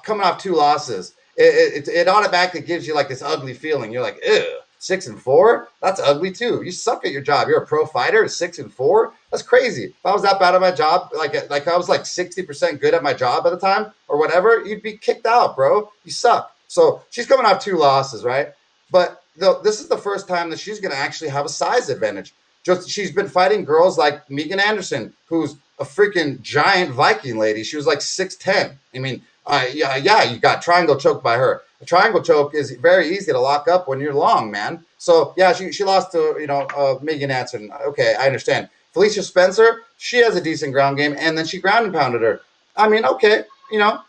coming off 2 losses. It automatically gives you like this ugly feeling. You're like, ew. 6-4? That's ugly too. You suck at your job. You're a pro fighter. 6-4? That's crazy. If I was that bad at my job, like I was like 60% good at my job at the time or whatever, you'd be kicked out, bro. You suck. So she's coming off 2 losses, right? But this is the first time that she's going to actually have a size advantage. She's been fighting girls like Megan Anderson, who's a freaking giant Viking lady. She was like 6'10". I mean, you got triangle choke by her. A triangle choke is very easy to lock up when you're long, man. So, yeah, she lost to, Megan Anderson. Okay, I understand. Felicia Spencer, she has a decent ground game, and then she ground and pounded her. I mean, okay, you're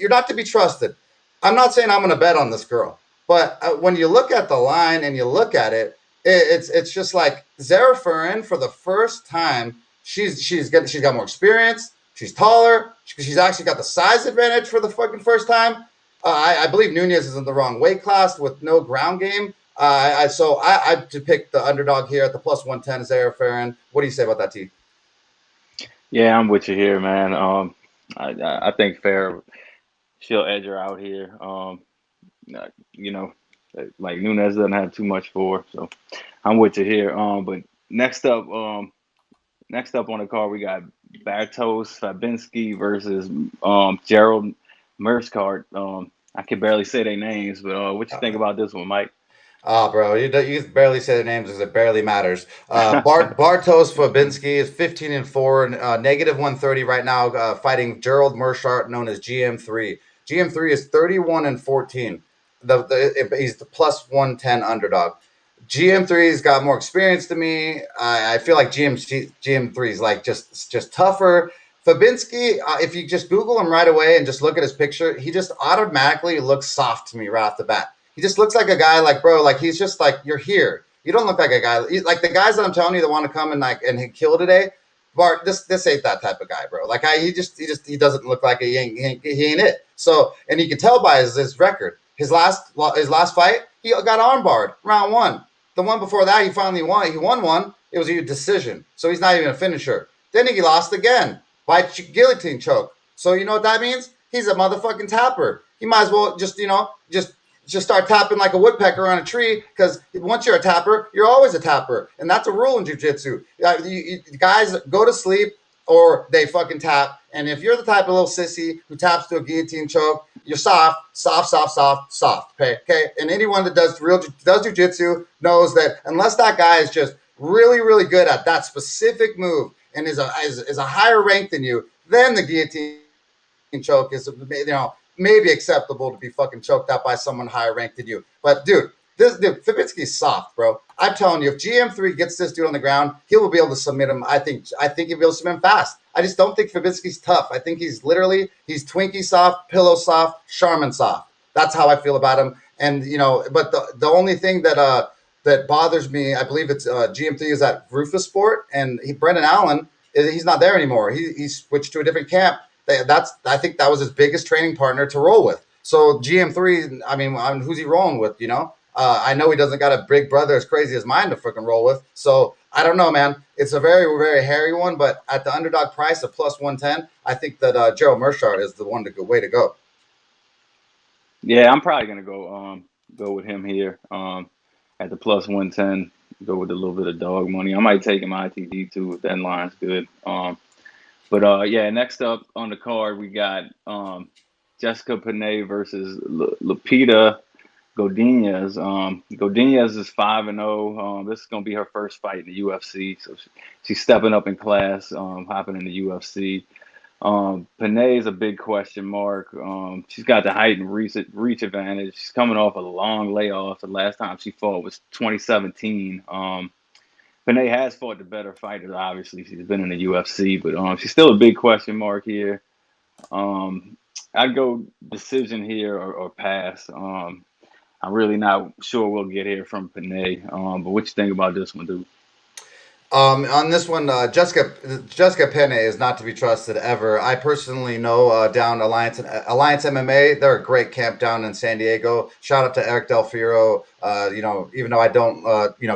not to be trusted. I'm not saying I'm going to bet on this girl. But when you look at the line and you look at it, it's just like Zara Farron, for the first time, she's got more experience. She's taller. She's actually got the size advantage for the fucking first time. I believe Nunez is in the wrong weight class with no ground game. So I to pick the underdog here at the plus 110, Zara Farron. What do you say about that, T? Yeah, I'm with you here, man. I think Farron, she'll edge her out here. Like Nunez doesn't have too much for her, so I'm with you here. But next up on the card, we got Bartosz Fabinski versus Gerald Merskart. I can barely say their names, but what you think about this one, Mike? Oh, bro, you barely say their names because it barely matters. Bartosz Fabinski is 15-4, negative 130 right now, fighting Gerald Merskart, known as GM3. GM3 is 31-14. He's the plus 110 underdog. GM3's got more experience than me. I feel like GM3 is like just tougher. Fabinski, if you just Google him right away and just look at his picture, he just automatically looks soft to me right off the bat. He just looks like a guy like, bro, like he's just like, you're here. You don't look like a guy like the guys that I'm telling you that want to come and kill today. Bart, this ain't that type of guy, bro. Like he doesn't look like he ain't it. So, and you can tell by his record. His last fight, he got armbarred round 1. The one before that, he finally won. He won one. It was a decision. So he's not even a finisher. Then he lost again by guillotine choke. So you know what that means? He's a motherfucking tapper. He might as well just start tapping like a woodpecker on a tree, because once you're a tapper, you're always a tapper. And that's a rule in jiu-jitsu. Guys go to sleep or they fucking tap. And if you're the type of little sissy who taps to a guillotine choke, you're soft. Okay. And anyone that does jiu-jitsu knows that unless that guy is just really, really good at that specific move and is a higher rank than you, then the guillotine choke is, maybe acceptable to be fucking choked out by someone higher ranked than you. But dude, Fabitsky's soft, bro. I'm telling you, if GM3 gets this dude on the ground, he will be able to submit him. I think he'll be able to submit him fast. I just don't think Fabitsky's tough. I think he's Twinkie soft, pillow soft, Sherman soft. That's how I feel about him. And but the only thing that bothers me, I believe it's GM3 is at Rufus Sport, and Brendan Allen, he's not there anymore. He switched to a different camp. I think that was his biggest training partner to roll with. So GM3, I mean, who's he rolling with? I know he doesn't got a big brother as crazy as mine to freaking roll with. So I don't know, man. It's a very, very hairy one, but at the underdog price of plus 110, I think that Gerald Mershard is the way to go. Yeah, I'm probably gonna go with him here. At the plus 110, go with a little bit of dog money. I might take him ITD too if that line's good. Next up on the card we got Jessica Pinay versus Lupita Godinez. Godinez is 5-0. This is gonna be her first fight in the UFC, so she's stepping up in class, hopping in the UFC. Pinay is a big question mark. She's got the height and reach advantage. She's coming off a long layoff. The last time she fought was 2017. Pinay has fought the better fighters, obviously. She's been in the UFC, but she's still a big question mark here. I'd go decision here or pass. I'm really not sure we'll get here from Pinay. But what you think about this one, dude? On this one, Jessica Pena is not to be trusted ever. I personally know down Alliance MMA. They're a great camp down in San Diego. Shout out to Eric Del Fierro. Even though I don't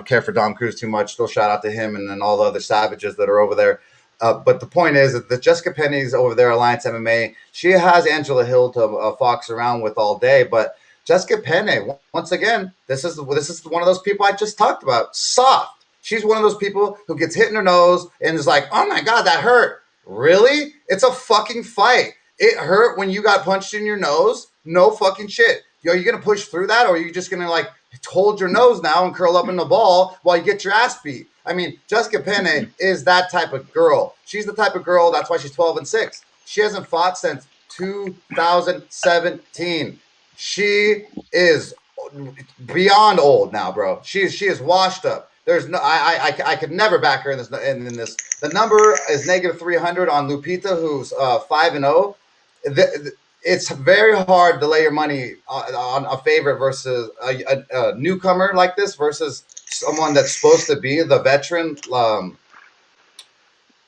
care for Dom Cruz too much, still shout out to him and then all the other savages that are over there. But the point is that Jessica Penney's over there, Alliance MMA. She has Angela Hill to fox around with all day, but Jessica Penney, once again, this is one of those people I just talked about. Soft. She's one of those people who gets hit in her nose and is like, oh my God, that hurt. Really? It's a fucking fight. It hurt when you got punched in your nose? No fucking shit. Are you going to push through that, or are you just going to hold your nose now and curl up in the ball while you get your ass beat? I mean, Jessica Penne is that type of girl. She's the type of girl, that's why she's 12-6. She hasn't fought since 2017. She is beyond old now, bro. She is washed up. There's no, I could never back her in this. The number is -300 on Lupita, who's 5-0. It's very hard to lay your money on a favorite versus a newcomer like this versus someone that's supposed to be the veteran,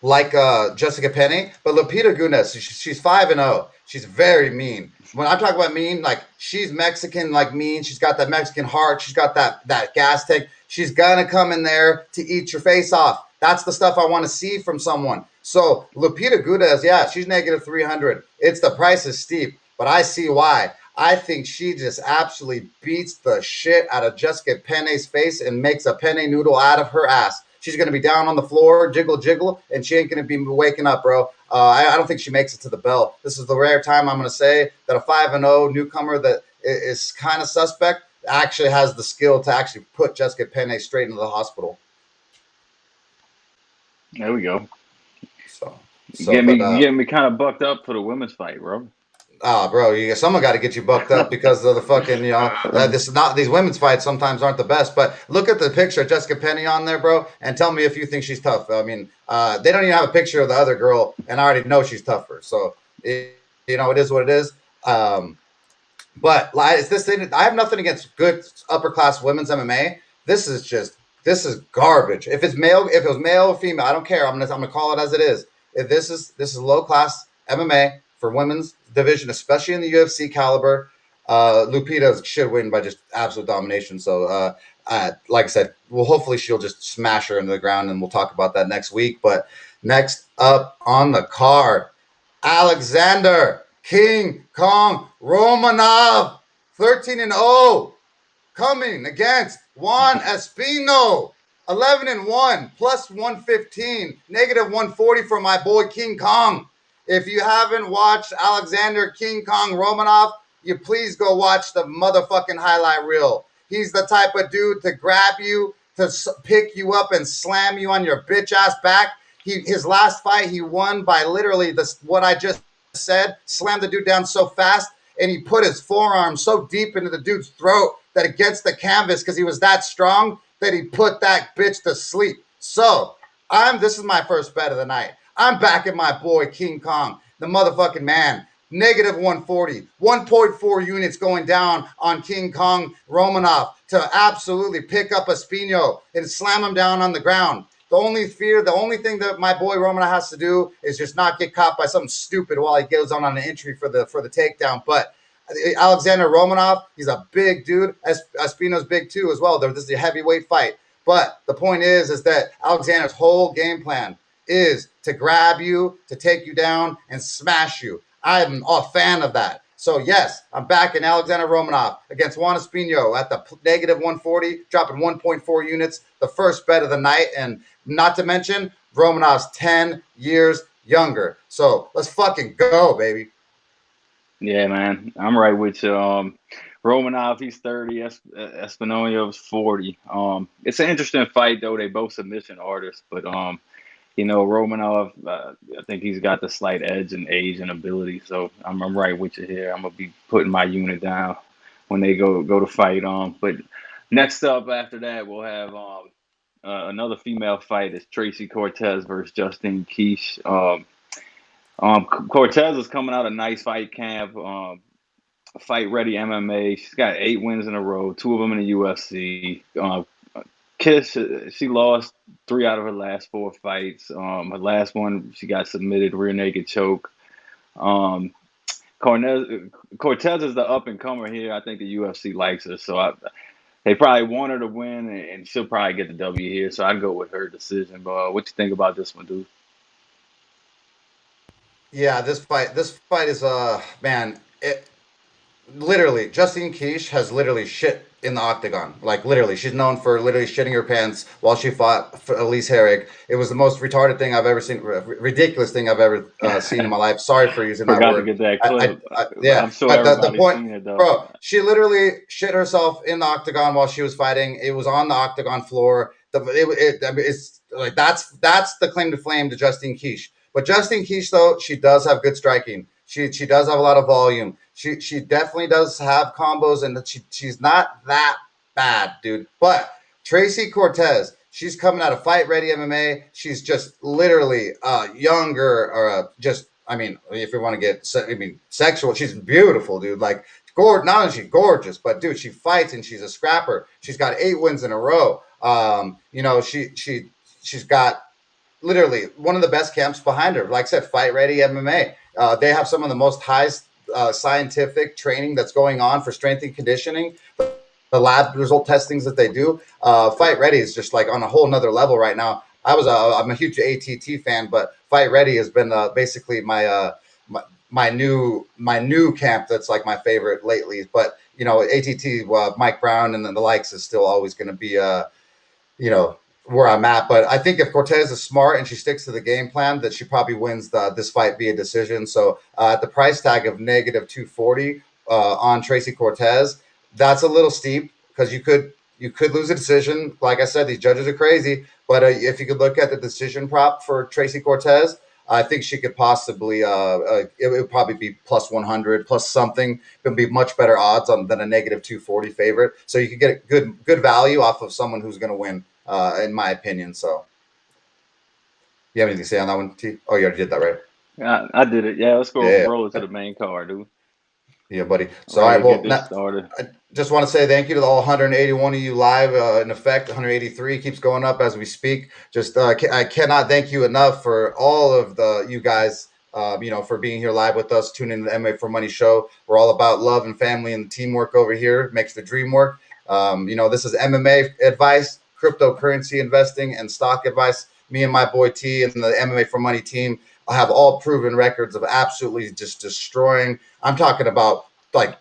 like Jessica Penne. But Lupita Godinez, she's 5-0. She's very mean. When I talk about mean, she's Mexican, mean. She's got that Mexican heart. She's got that gas tank. She's going to come in there to eat your face off. That's the stuff I want to see from someone. So Lupita Godinez, yeah, she's -300. It's the price is steep, but I see why. I think she just absolutely beats the shit out of Jessica Penne's face and makes a penne noodle out of her ass. She's going to be down on the floor, jiggle, and she ain't going to be waking up, bro. I don't think she makes it to the bell. This is the rare time I'm going to say that a 5-0 newcomer that is kind of suspect actually has the skill to actually put Jessica Penne straight into the hospital. There we go. So you getting me kind of bucked up for the women's fight, bro. Bro, someone got to get you bucked up because of the fucking, this is not, these women's fights sometimes aren't the best. But look at the picture of Jessica Penne on there, bro, and tell me if you think she's tough. I mean, they don't even have a picture of the other girl, and I already know she's tougher. So, it is what it is. But it's this thing. I have nothing against good upper class women's MMA. This is garbage. If it was male or female, I don't care. I'm gonna call it as it is. If this is low class MMA for women's division, especially in the UFC caliber. Lupita should win by just absolute domination. So, like I said, hopefully she'll just smash her into the ground, and we'll talk about that next week. But next up on the card, Alexander King Kong Romanov, 13-0, coming against Juan Espino, 11-1, plus 115, -140 for my boy King Kong. If you haven't watched Alexander King Kong Romanov, you please go watch the motherfucking highlight reel. He's the type of dude to grab you, to pick you up and slam you on your bitch ass back. His last fight, he won by literally what I just said, slammed the dude down so fast, and he put his forearm so deep into the dude's throat that against the canvas, because he was that strong, that he put that bitch to sleep. So, this is my first bet of the night. I'm backing my boy King Kong, the motherfucking man. Negative 140, 1.4 units going down on King Kong Romanov to absolutely pick up Espino and slam him down on the ground. The only thing that my boy Romanov has to do is just not get caught by something stupid while he goes on an entry for the takedown. But Alexander Romanov, he's a big dude. Espino's big too as well. This is a heavyweight fight. But the point is that Alexander's whole game plan is to grab you, to take you down, and smash you. I'm a fan of that. So, yes, I'm back in Alexander Romanov against Juan Espino at the negative 140, dropping 1.4 units, the first bet of the night. And not to mention, Romanov's 10 years younger. So, let's fucking go, baby. Yeah, man. I'm right with you. Romanov, he's 30. Espino's 40. It's an interesting fight, though. They both submission artists. But, Romanov, I think he's got the slight edge in age and ability. So I'm right with you here. I'm going to be putting my unit down when they go to fight. But next up after that, we'll have another female fight. It's Tracy Cortez versus Justine Keish. Cortez is coming out of nice fight camp. Fight ready MMA. She's got 8 wins in a row, 2 of them in the UFC. Keish, she lost 3 out of her last 4 fights. Her last one, she got submitted, rear naked choke. Cortez is the up and comer here. I think the UFC likes her, so they probably want her to win, and she'll probably get the W here. So I'd go with her decision. But what you think about this one, dude? Yeah, this fight is man. Literally, Justine Keish has literally shit in the octagon. Like, literally, she's known for literally shitting her pants while she fought for Elise Herrig. It was the most retarded thing I've ever seen, ridiculous thing I've ever seen in my life. Sorry for using that word. To get that clip. Yeah, I'm sure but the point, seen it, though. bro, she literally shit herself in the octagon while she was fighting. It was on the octagon floor. It's like that's the claim to fame to Justine Keish. But Justine Keish, though, she does have good striking. She does have a lot of volume. She definitely does have combos, and she's not that bad, dude. But Tracy Cortez, she's coming out of Fight Ready MMA. She's just literally younger, or if you want to get sexual, she's beautiful, dude. Like, not only is she gorgeous, but dude, she fights and she's a scrapper. She's got 8 wins in a row. She's got literally one of the best camps behind her. Like I said, Fight Ready MMA. They have some of the most highest scientific training that's going on for strength and conditioning. The lab result testings that they do. Fight Ready is just like on a whole nother level right now. I'm a huge ATT fan, but Fight Ready has been basically my new camp that's like my favorite lately. But ATT, Mike Brown and then the likes is still always going to be where I'm at. But I think if Cortez is smart and she sticks to the game plan, that she probably wins this fight via decision. So at the price tag of negative 240 on Tracy Cortez, that's a little steep because you could lose a decision. Like I said, these judges are crazy. But if you could look at the decision prop for Tracy Cortez, I think she could possibly it would probably be plus 100, plus something. It would be much better odds than a negative 240 favorite. So you could get a good value off of someone who's going to win. In my opinion. So you have anything to say on that one, T? Oh, you already did that, right? Yeah, I did it. Yeah, let's go roll it to the main card, dude. Yeah, buddy. So all right, well, I just want to say thank you to all 181 of you live. In effect, 183 keeps going up as we speak. Just I cannot thank you enough for all of you guys for being here live with us, tuning in to the MMAforMoney show. We're all about love and family and teamwork over here. Makes the dream work. This is MMA advice, cryptocurrency investing, and stock advice. Me and my boy T and the MMAforMoney team have all proven records of absolutely just destroying. I'm talking about like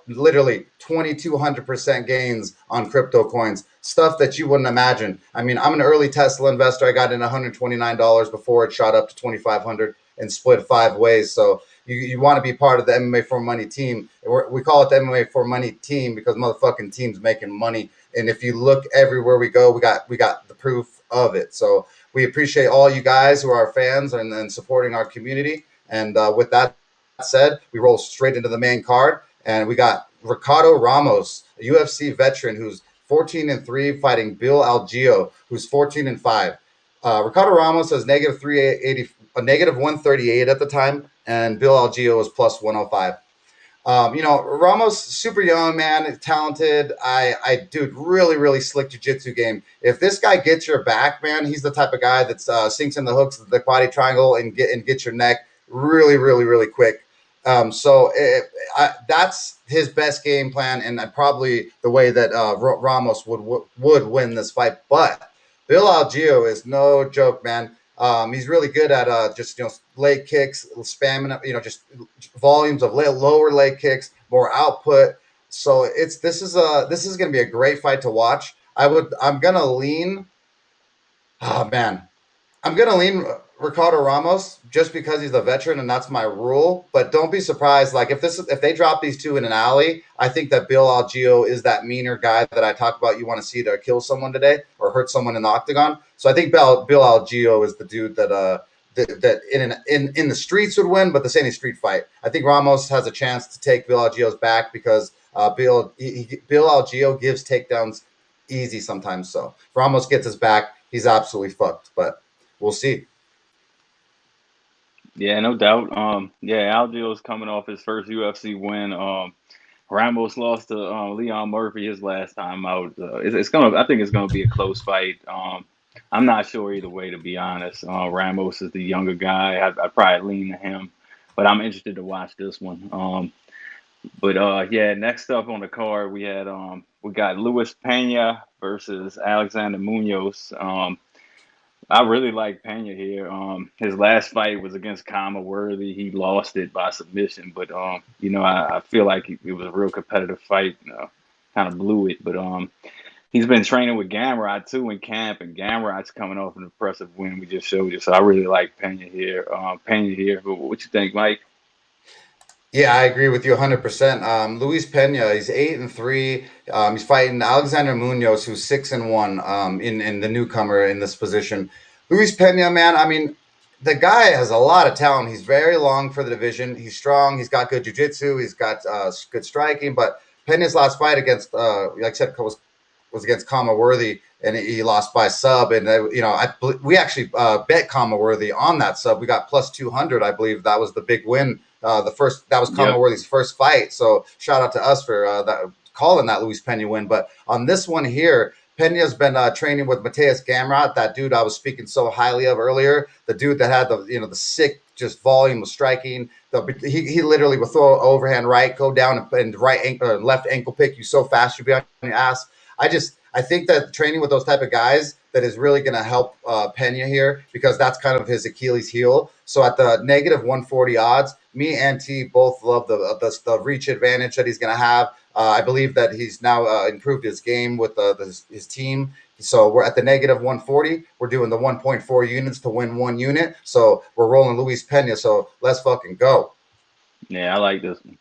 literally 2,200% gains on crypto coins, stuff that you wouldn't imagine. I mean, I'm an early Tesla investor. I got in $129 before it shot up to $2,500. and split 5 ways. So you want to be part of the MMA for Money team. We call it the MMA for Money team because motherfucking team's making money. And if you look everywhere we go, we got the proof of it. So we appreciate all you guys who are our fans and supporting our community. And with that said, we roll straight into the main card, and we got Ricardo Ramos, a UFC veteran who's 14-3, fighting Bill Algeo, who's 14-5. Ricardo Ramos has negative 380, a negative 138 at the time, and Bill Algeo was plus 105. Ramos, super young, man, talented. Dude, really slick jiu-jitsu game. If this guy gets your back, man, he's the type of guy that sinks in the hooks, the body triangle, and gets your neck really quick. That's his best game plan, and probably the way that Ramos would win this fight. But Bill Algeo is no joke, man. He's really good at leg kicks, spamming, just volumes of lower leg kicks, more output. So this is going to be a great fight to watch. I'm going to lean Ricardo Ramos just because he's a veteran and that's my rule. But don't be surprised. Like if they drop these two in an alley, I think that Bill Algeo is that meaner guy that I talked about. You want to see to kill someone today or hurt someone in the octagon. So I think Bill Algeo is the dude that in the streets would win, but this ain't a street fight. I think Ramos has a chance to take Bill Algeo's back because Bill Algeo gives takedowns easy sometimes. So if Ramos gets his back, he's absolutely fucked. But we'll see. Yeah, no doubt. Algeo's coming off his first UFC win. Ramos lost to Leon Murphy his last time out. I think it's gonna be a close fight. I'm not sure either way, to be honest. Ramos is the younger guy. I'd probably lean to him, but I'm interested to watch this one. Next up on the card we got Luis Pena versus Alexander Munoz. I really like Pena here. His last fight was against Kama Worthy. He lost it by submission, but I feel like it was a real competitive fight. Kind of blew it, but he's been training with Damrat too in camp, and Damrat's coming off an impressive win we just showed you. So I really like Pena here. But what you think, Mike? Yeah, I agree with you 100%. Luis Pena, he's 8-3. He's fighting Alexander Munoz, who's 6-1 in the newcomer in this position. Luis Pena, man, I mean, the guy has a lot of talent. He's very long for the division. He's strong. He's got good jiu-jitsu. He's got good striking. But Pena's last fight against, like I said, was against Kama Worthy, and he lost by sub. And we actually bet Kama Worthy on that sub. We got plus 200, I believe. That was the big win. That was Kama Worthy's first fight. So shout out to us for calling that Luis Pena win. But on this one here, Pena's been training with Mathias Damrat, that dude I was speaking so highly of earlier. The dude that had the sick just volume of striking. He literally would throw an overhand right, go down and left ankle pick you so fast you'd be on your ass. I think that training with those type of guys that is really going to help Pena here because that's kind of his Achilles heel. So at the negative 140 odds, me and T both love the reach advantage that he's going to have. I believe that he's now improved his game with his team. So we're at the negative 140. We're doing the 1.4 units to win 1 unit. So we're rolling Luis Pena. So let's fucking go. Yeah, I like this one.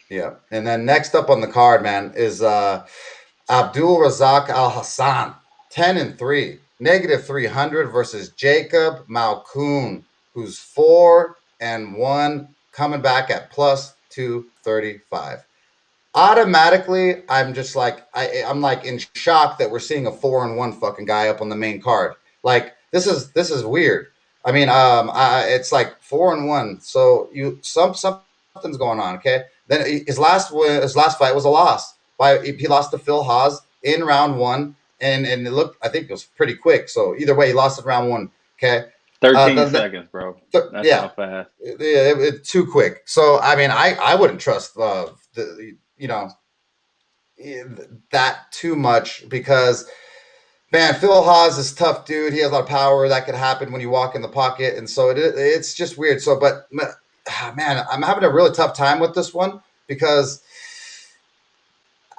Yeah. And then next up on the card, man, is Abdul Razak Al Hassan, 10-3, negative 300 versus Jacob Malkoun, who's 4-1, coming back at plus 235. Automatically, I'm just like I'm like in shock that we're seeing a 4-1 fucking guy up on the main card. Like this is weird. I mean, it's like 4-1. So something's going on. Okay. Then his last fight was a loss. He lost to Phil Haas in round 1, and it looked, I think it was pretty quick. So either way, he lost in round 1. Okay. 13 seconds, bro. That's how fast. It's too quick. So I mean, I wouldn't trust that too much because, man, Phil Haas is a tough dude. He has a lot of power. That could happen when you walk in the pocket, and so it's just weird. So, but man, I'm having a really tough time with this one because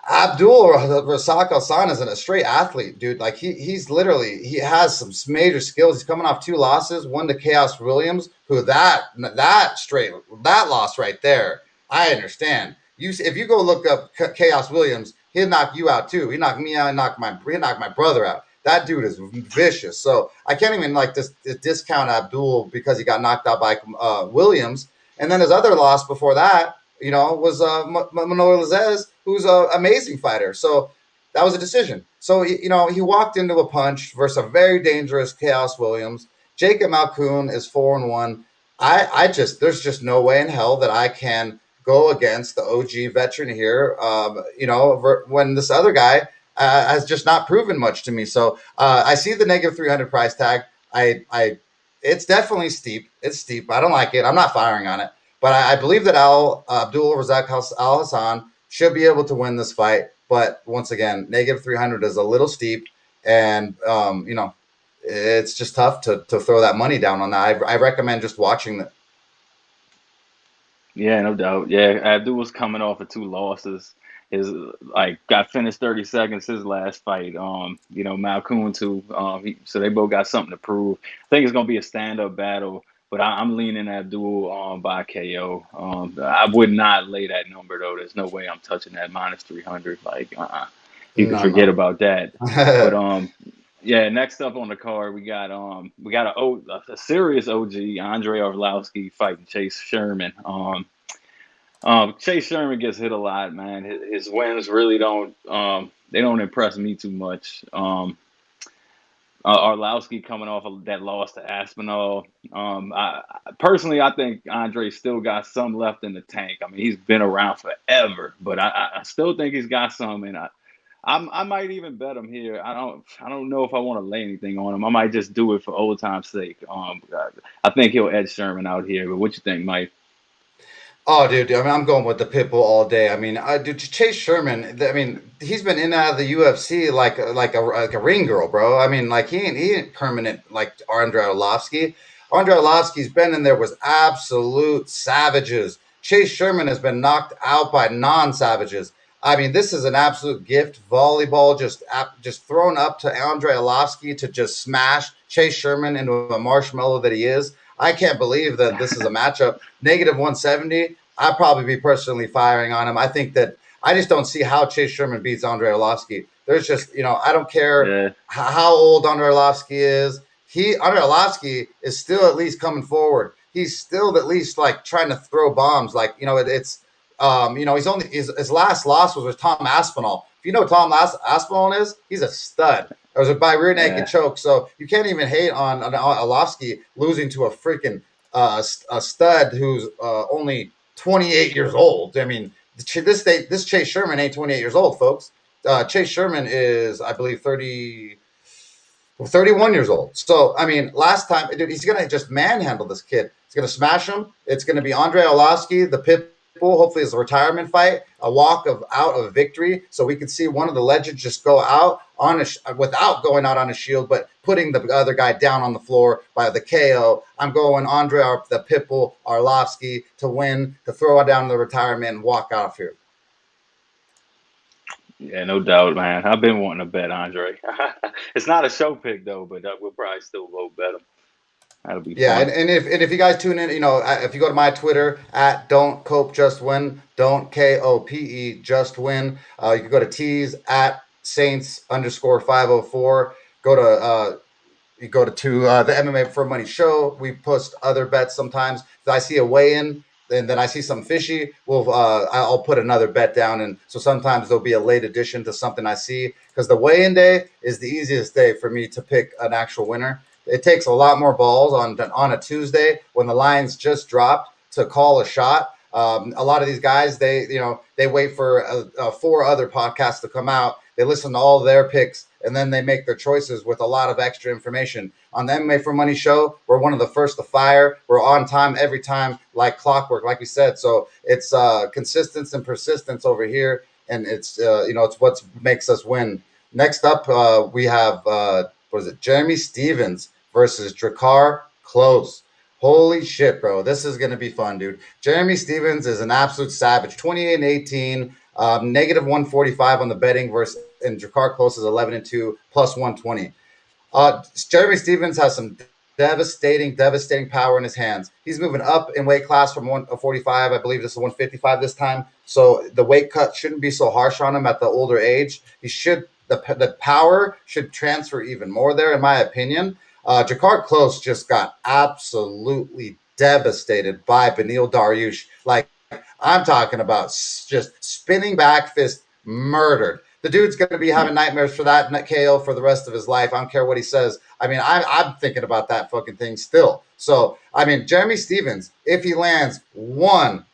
Abdul Razak Alsan is a straight athlete, dude. Like he has some major skills. He's coming off 2 losses, one to Chaos Williams, who that loss right there. I understand. If you go look up Chaos Williams, he'll knock you out too. He knocked me out. He knocked my brother out. That dude is vicious. So I can't even discount Abdul because he got knocked out by Williams. And then his other loss before that, was Munoz, who's an amazing fighter. So that was a decision. So, he walked into a punch versus a very dangerous Chaos Williams. Jacob Malkoun is 4-1. There's just no way in hell that I can go against the OG veteran here, when this other guy has just not proven much to me. So I see the negative 300 price tag. It's definitely steep. It's steep. I don't like it. I'm not firing on it. But I believe that Abdul Razak Al Hassan should be able to win this fight. But once again, negative 300 is a little steep. And, it's just tough to throw that money down on that. I recommend just watching it. Yeah, no doubt. Yeah, Abdul was coming off of 2 losses. Got finished 30 seconds his last fight. Malkoun too. So they both got something to prove. I think it's gonna be a stand-up battle, but I'm leaning Abdul by KO. I would not lay that number though. There's no way I'm touching that minus 300. You can forget about that. But yeah. Next up on the card, we got a serious OG, Andre Orlowski fighting Chase Sherman. Chase Sherman gets hit a lot, man. His wins really don't impress me too much. Orlowski coming off of that loss to Espino. I think Andre still got some left in the tank. I mean, he's been around forever, but I still think he's got some, and I might even bet him here. I don't know if I want to lay anything on him. I might just do it for old time's sake. I think he'll edge Sherman out here. But what you think, Mike? Oh, dude, I mean, I'm going with the Pitbull all day. I mean, dude, Chase Sherman. I mean, he's been in and out of the UFC like a ring girl, bro. I mean, he ain't permanent like Andre Orlovsky. Andre Orlovsky's been in there with absolute savages. Chase Sherman has been knocked out by non-savages. I mean, this is an absolute gift. Volleyball just thrown up to Andre Orlovsky to just smash Chase Sherman into a marshmallow that he is. I can't believe that this is a matchup. Negative 170, I'd probably be personally firing on him. I think that I just don't see how Chase Sherman beats Andre Orlovsky. There's just, I don't care how old Andre Orlovsky is. Andre Orlovsky is still at least coming forward. He's still at least trying to throw bombs. His last loss was with Tom Aspinall. If you know what Tom Aspinall is, he's a stud. It was by rear naked choke. So you can't even hate on Orlovsky losing to a freaking a stud who's only 28 years old. I mean, this Chase Sherman ain't 28 years old, folks. Chase Sherman is, I believe, 31 years old. So, I mean, last time, dude, he's going to just manhandle this kid. He's going to smash him. It's going to be Andre Orlovsky, the Pitbull. Hopefully it's a retirement fight, a walk out of victory, so we can see one of the legends just go out without going out on a shield, but putting the other guy down on the floor by the KO. I'm going Andre, the Pitbull, Orlovsky to win, to throw it down the retirement and walk out of here. Yeah, no doubt, man. I've been wanting to bet Andre. It's not a show pick though, but we'll probably still go bet him. That'll be fun. And if you guys tune in, if you go to my Twitter at Don't Cope Just Win, Don't KOPE Just Win. You can go to T's at Saints_504. You go to the MMAforMoney show. We post other bets sometimes. If I see a weigh-in, and then I see something fishy, I'll put another bet down. And so sometimes there'll be a late addition to something I see, because the weigh-in day is the easiest day for me to pick an actual winner. It takes a lot more balls on a Tuesday when the lines just dropped to call a shot. A lot of these guys, they wait for 4 other podcasts to come out. They listen to all their picks, and then they make their choices with a lot of extra information. On the MMA4Money show, we're one of the first to fire. We're on time every time, like clockwork, like we said. So it's consistency and persistence over here, and it's what makes us win. Next up, we have Jeremy Stephens versus Drakar Close. Holy shit, bro. This is going to be fun, dude. Jeremy Stephens is an absolute savage. 28-18. Negative 145 on the betting versus, and Drakar Close is 11-2 plus 120. Jeremy Stephens has some devastating power in his hands. He's moving up in weight class from 145. I believe this is 155 this time. So the weight cut shouldn't be so harsh on him at the older age. He should, the power should transfer even more there, in my opinion. Drakar Close just got absolutely devastated by Beneil Dariush. Like, I'm talking about just spinning back fist murdered. The dude's going to be having nightmares for that KO for the rest of his life. I don't care what he says. I mean, I'm thinking about that fucking thing still. So, I mean, Jeremy Stephens, if he lands one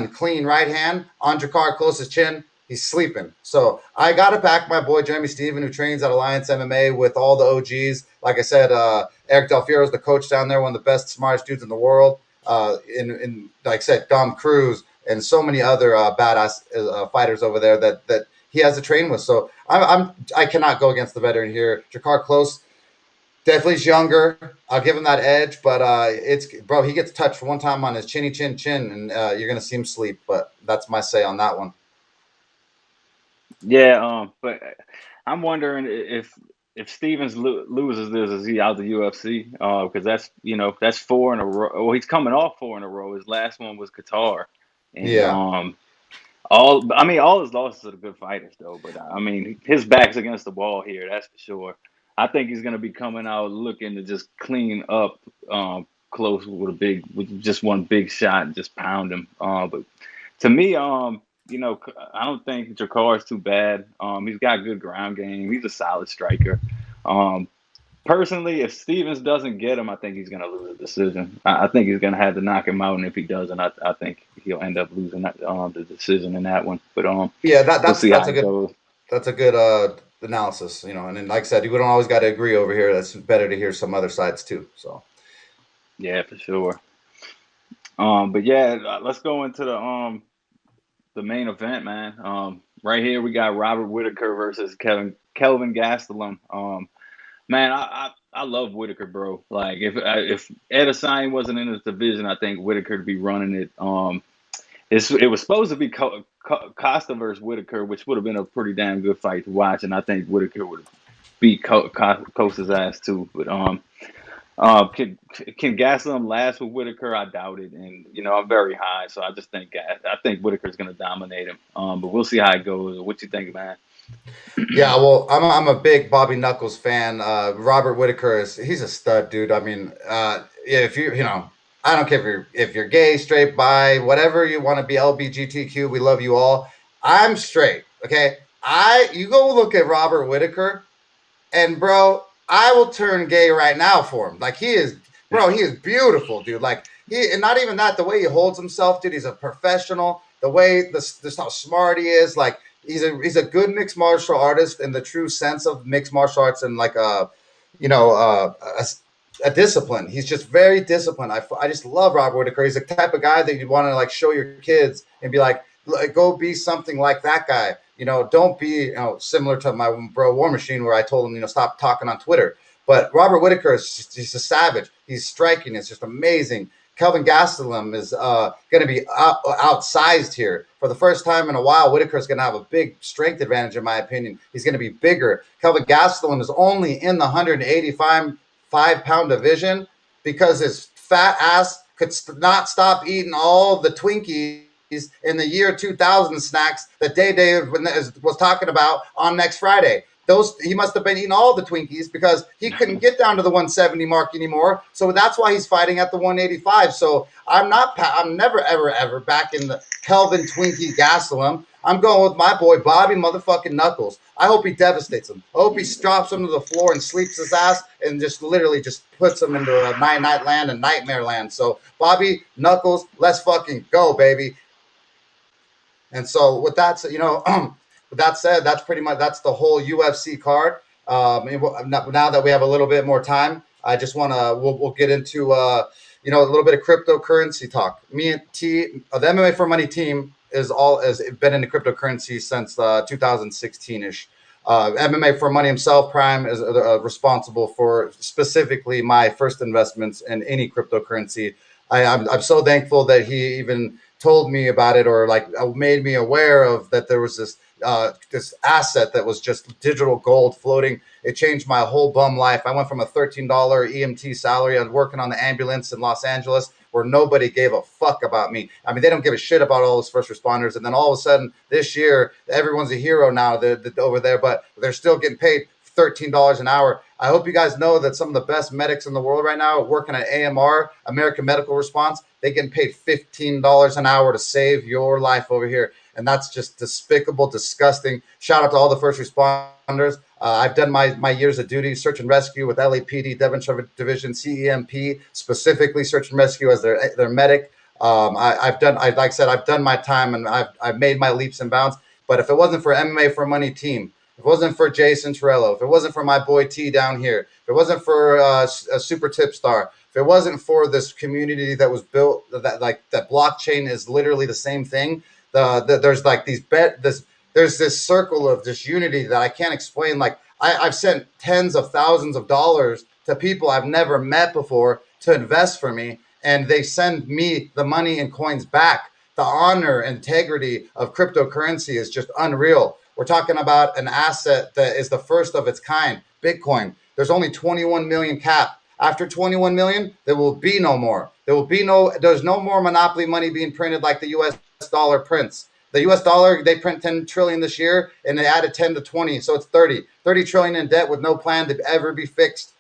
clean right hand on Drakar Close's chin, he's sleeping. So I got to back my boy Jeremy Stephens, who trains at Alliance MMA with all the OGs. Like I said, Eric Del Fiero's the coach down there, one of the best, smartest dudes in the world. In like I said, Dom Cruz and so many other badass fighters over there that he has to train with. So I cannot go against the veteran here. Drakar Close definitely is younger. I'll give him that edge, but he gets touched one time on his chin, and you're gonna see him sleep. But that's my say on that one. Yeah, but I'm wondering if Stephens loses this, is he out the UFC? Because that's 4 in a row. Well, he's coming off 4 in a row. His last one was Qatar. And, all his losses are the good fighters, though. But I mean, his back's against the wall here. That's for sure. I think he's going to be coming out looking to just clean up Close with just one big shot and just pound him. But to me, I don't think Drakar is too bad. He's got good ground game. He's a solid striker. Personally, if Stephens doesn't get him, I think he's going to lose the decision. I think he's going to have to knock him out, and if he doesn't, I think he'll end up losing the decision in that one. But that's a good analysis, And then, like I said, we don't always got to agree over here. That's better to hear some other sides too. So, yeah, for sure. But yeah, let's go into the main event, man. Right here we got Robert Whittaker versus Kelvin Gastelum. Man, I love Whittaker, bro. Like, if Ed Asani wasn't in this division, I think Whittaker would be running it. It was supposed to be Costa versus Whittaker, which would have been a pretty damn good fight to watch, and I think Whittaker would beat Costa's ass too. But can Gastelum last with Whittaker? I doubt it, and I'm very high, so I just think Whittaker's going to dominate him. But we'll see how it goes. What you think, man? Yeah, well, I'm a big Bobby Knuckles fan. Robert Whittaker he's a stud, dude. I mean, if I don't care if you're gay, straight, bi, whatever you want to be, LGBTQ, we love you all. I'm straight, okay? You go look at Robert Whittaker, and bro, I will turn gay right now for him. Like, he is beautiful, dude. Like, and not even that, the way he holds himself, dude. He's a professional. The way this how smart he is, like. He's a good mixed martial artist in the true sense of mixed martial arts and like a discipline. He's just very disciplined. I just love Robert Whittaker. He's the type of guy that you want to like show your kids and be like, go be something like that guy. Don't be similar to my bro War Machine where I told him stop talking on Twitter. But Robert Whittaker he's a savage. He's striking. It's just amazing. Kelvin Gastelum is going to be outsized here. For the first time in a while, Whittaker is going to have a big strength advantage, in my opinion. He's going to be bigger. Kelvin Gastelum is only in the 185-pound division because his fat ass could not stop eating all the Twinkies in the year 2000 snacks that Day was talking about on next Friday. He must have been eating all the Twinkies because he couldn't get down to the 170 mark anymore. So that's why he's fighting at the 185. So I'm never, ever backing the Kelvin Twinkie Gastelum. I'm going with my boy, Bobby motherfucking Knuckles. I hope he devastates him. I hope he drops him to the floor and sleeps his ass and just literally just puts him into a night land and nightmare land. So Bobby Knuckles, let's fucking go, baby. And so with that, with that said, that's the whole UFC card. Now that we have a little bit more time, I just want to we'll get into a little bit of cryptocurrency talk. Me and the MMAforMoney team has been into cryptocurrency since 2016ish. MMAforMoney himself, Prime, is responsible for specifically my first investments in any cryptocurrency. I'm so thankful that he even told me about it, or like made me aware of that there was this asset that was just digital gold floating. It changed my whole bum life. I went from a $13 EMT salary and working on the ambulance in Los Angeles, where nobody gave a fuck about me. I mean, they don't give a shit about all those first responders. And then all of a sudden this year, everyone's a hero now over there, but they're still getting paid $13 an hour. I hope you guys know that some of the best medics in the world right now working at AMR, American Medical Response, they getting paid $15 an hour to save your life over here. And that's just despicable, disgusting. Shout out to all the first responders. I've done my years of duty, search and rescue with LAPD, Devonshire Division, CEMP, specifically search and rescue as their medic. I've done my time, and I've made my leaps and bounds. But if it wasn't for MMA for Money team, if it wasn't for Jason Torello, if it wasn't for my boy T down here, if it wasn't for a Super Tip Star, if it wasn't for this community that was built, that blockchain is literally the same thing. There's like there's this circle of this unity that I can't explain. Like I've sent tens of thousands of dollars to people I've never met before to invest for me, and they send me the money and coins back. The honor, integrity of cryptocurrency is just unreal. We're talking about an asset that is the first of its kind, Bitcoin. There's only 21 million cap. After 21 million, there will be no more. There's no more monopoly money being printed like the US dollar prints. The US dollar, they print 10 trillion this year, and they added 10 to 20, so it's 30 trillion in debt with no plan to ever be fixed.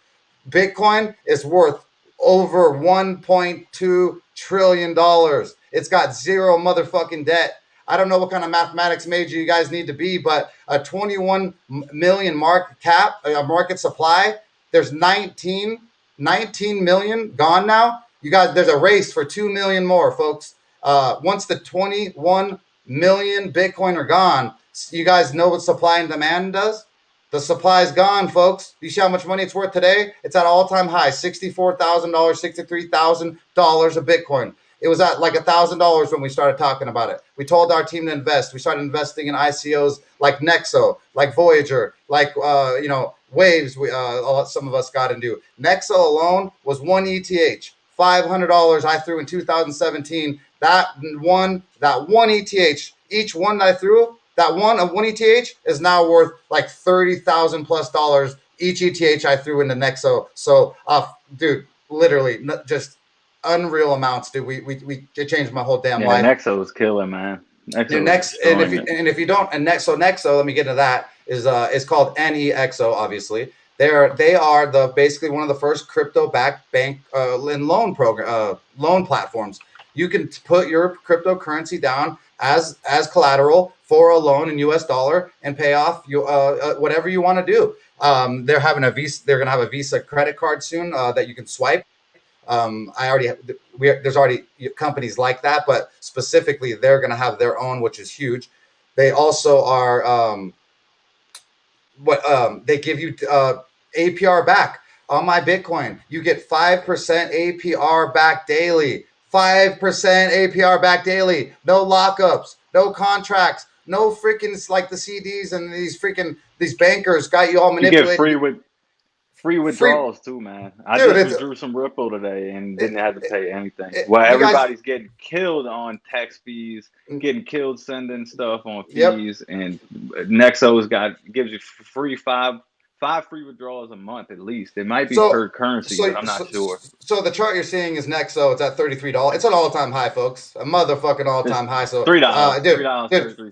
Bitcoin is worth over $1.2 trillion. It's got zero motherfucking debt. I don't know what kind of mathematics major you guys need to be, but a 21 million market supply, there's 19 million gone now. You guys, there's a race for 2 million more, folks. Once the 21 million Bitcoin are gone, you guys know what supply and demand does? The supply is gone, folks. You see how much money it's worth today? It's at all-time high, $64,000, $63,000 a Bitcoin. It was at like $1,000 when we started talking about it. We told our team to invest. We started investing in ICOs like Nexo, like Voyager, like Waves. Some of us got into. Nexo alone was one ETH, $500 I threw in 2017. That one ETH, each one that I threw, that one ETH is now worth like $30,000 plus dollars each ETH I threw into Nexo. So, dude, literally just unreal amounts, dude. It changed my whole damn life. Nexo is killing, man. If you don't, Nexo, let me get into that, is called NEXO, obviously. They are basically one of the first crypto-backed bank and loan platforms. You can put your cryptocurrency down as collateral for a loan in US dollar and pay off whatever you want to do. They're going to have a Visa credit card soon that you can swipe. There's already companies like that, but specifically they're going to have their own, which is huge. They also are they give you APR back on my Bitcoin. You get 5% APR back daily. 5% APR back daily. No lockups, no contracts, no freaking like the CDs and these bankers got you all manipulated. You get free withdrawals too, man. I just withdrew some Ripple today and didn't have to pay anything. Everybody's getting killed on tax fees, getting killed sending stuff on fees, and Nexo's gives you five free withdrawals a month at least. It might be per currency, but I'm not sure. So the chart you're seeing is Nexo. It's at $33. It's an all-time high, folks. A motherfucking all-time high. So $3. Dude,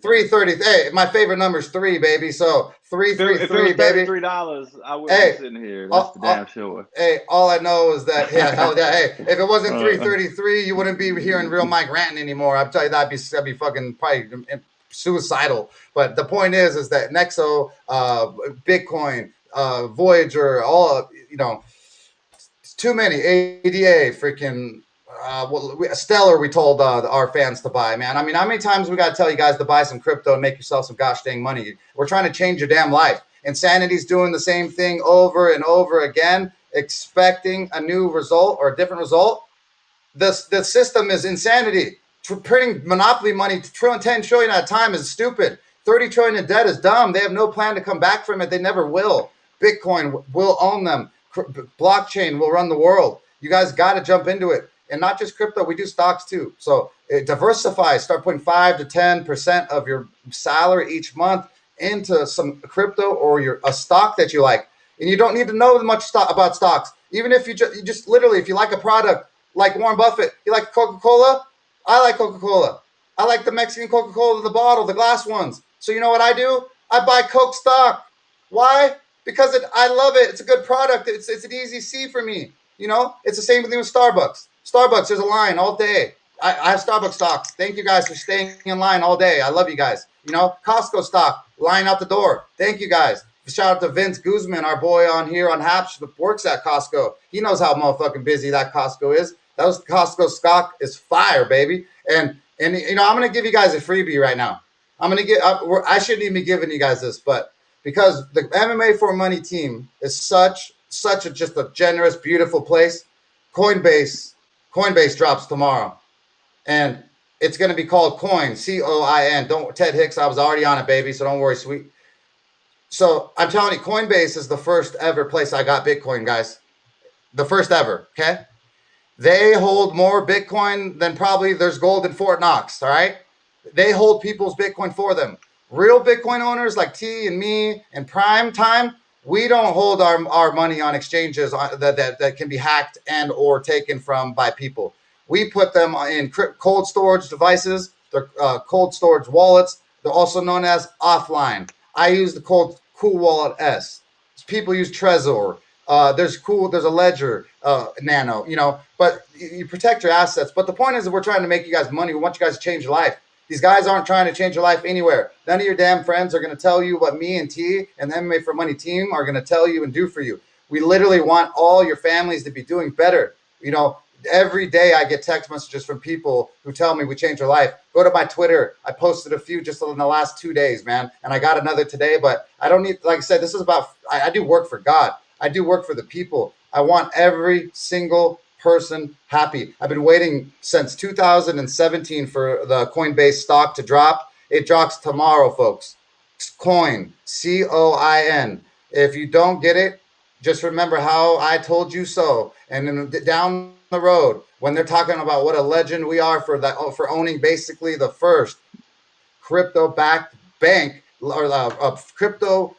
$3.30. Hey, my favorite number is 3, baby. So 333, baby. $3, I wouldn't be sitting here. That's damn sure. Hey, all I know is that hey, if it wasn't 333, you wouldn't be hearing Real Mike ranting anymore. I'll tell you that'd be fucking probably suicidal. But the point is that Nexo, Bitcoin, Voyager, all it's too many. ADA, freaking Stellar. We told our fans to buy, man. I mean, how many times we got to tell you guys to buy some crypto and make yourself some gosh dang money? We're trying to change your damn life. Insanity's doing the same thing over and over again, expecting a new result or a different result. The system is insanity. Printing monopoly money, 10 trillion at a time is stupid. 30 trillion in debt is dumb. They have no plan to come back from it. They never will. Bitcoin will own them. Blockchain will run the world. You guys got to jump into it. and not just crypto. We do stocks too. So diversify. Start putting 5 to 10% of your salary each month into some crypto or a stock that you like. And you don't need to know much about stocks. Even if you just literally, if you like a product like Warren Buffett, you like Coca-Cola. I like Coca-Cola. I like the Mexican Coca-Cola, the bottle, the glass ones. So you know what I do? I buy Coke stock. Why? Because I love it. It's a good product. It's an easy C for me. You know, it's the same thing with Starbucks. Starbucks, there's a line all day. I have Starbucks stocks. Thank you guys for staying in line all day. I love you guys. You know, Costco stock, line out the door. Thank you guys. Shout out to Vince Guzman, our boy on here on Haps that works at Costco. He knows how motherfucking busy that Costco is. That was Costco stock is fire, baby. And you know, I'm gonna give you guys a freebie right now. I shouldn't even be giving you guys this, but because the MMAforMoney team is such just a generous, beautiful place. Coinbase drops tomorrow, and it's gonna be called Coin, COIN. Ted Hicks, I was already on it, baby, so don't worry, sweet. So I'm telling you, Coinbase is the first ever place I got Bitcoin, guys. The first ever, okay? They hold more Bitcoin than probably there's gold in Fort Knox, all right? They hold people's Bitcoin for them. Real Bitcoin owners like T and me and Prime Time, we don't hold our money on exchanges that can be hacked and or taken from by people. We put them in cold storage devices. They're cold storage wallets. They're also known as offline. I use the Cool Wallet S. People use Trezor. There's a Ledger Nano, you know, but you protect your assets. But the point is that we're trying to make you guys money. We want you guys to change your life. These guys aren't trying to change your life anywhere. None of your damn friends are going to tell you what me and T and the MMAforMoney team are going to tell you and do for you. We literally want all your families to be doing better. You know, every day I get text messages from people who tell me we changed their life. Go to my Twitter. I posted a few just in the last 2 days, man. And I got another today, but I don't need, like I said, this is about, I do work for God. I do work for the people. I want every single person happy. I've been waiting since 2017 for the Coinbase stock to drop. It drops tomorrow, folks. Coin, COIN. If you don't get it, just remember how I told you so. And then down the road, when they're talking about what a legend we are for owning basically the first crypto-backed bank or crypto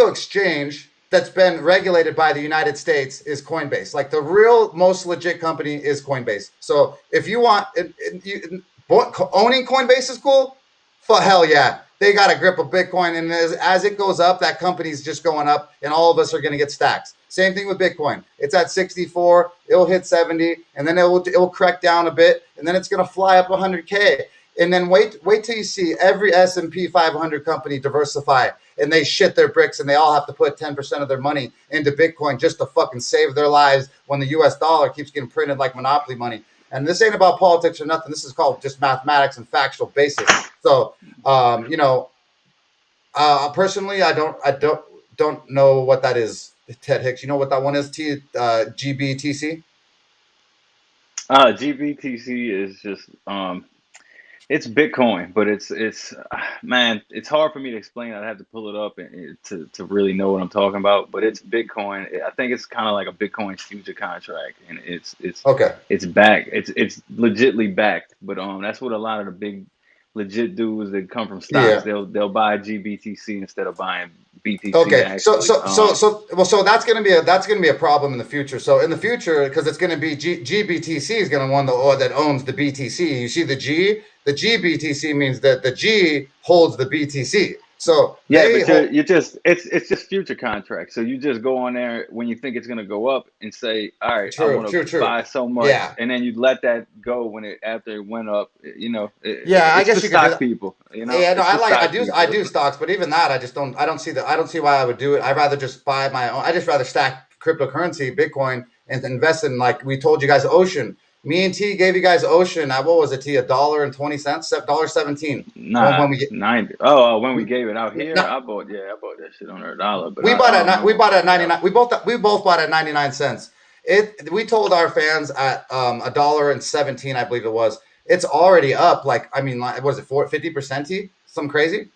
exchange that's been regulated by the United States is Coinbase. Like the real most legit company is Coinbase. So if you want owning Coinbase is cool, for hell yeah. They got a grip of Bitcoin, and as it goes up, that company's just going up, and all of us are going to get stacks. Same thing with Bitcoin. It's at 64, it'll hit 70, and then it will crack down a bit, and then it's going to fly up 100K. And then wait till you see every S&P 500 company diversify, and they shit their bricks, and they all have to put 10% of their money into Bitcoin just to fucking save their lives when the US dollar keeps getting printed like monopoly money. And this ain't about politics or nothing. This is called just mathematics and factual basics. So, you know, personally, I don't know what that is. Ted Hicks, you know what that one is? GBTC. GBTC is just it's Bitcoin, but it's man, it's hard for me to explain. I'd have to pull it up to really know what I'm talking about. But it's Bitcoin. I think it's kind of like a Bitcoin future contract, and it's okay. It's backed. It's legitly backed. But that's what a lot of the big legit dudes that come from stocks. Yeah. They'll buy GBTC instead of buying BTC. Okay, actually. So that's gonna be a problem in the future. So in the future, because it's gonna be GBTC is gonna one that owns the BTC. You see the G. The GBTC means that the G holds the BTC. So yeah, but it's just future contracts. So you just go on there when you think it's gonna go up and say, all right, I want to buy so much, yeah. And then you let that go when after it went up. You know, I guess you stock people. You know, yeah, no, I do stocks, but even that I don't see why I would do it. I'd rather just buy my own. I just rather stack cryptocurrency, Bitcoin, and invest in, like we told you guys, Ocean. Me and T gave you guys Ocean at, what was it, T? $1.20, $1.17. Nah, when we get 90. Oh, when we gave it out here, I bought that shit on $1. But we bought at 99. We both bought at 99 cents. We told our fans at $1.17, I believe it was. It's already up. Like, I mean, what was it, 50%? T? Something crazy,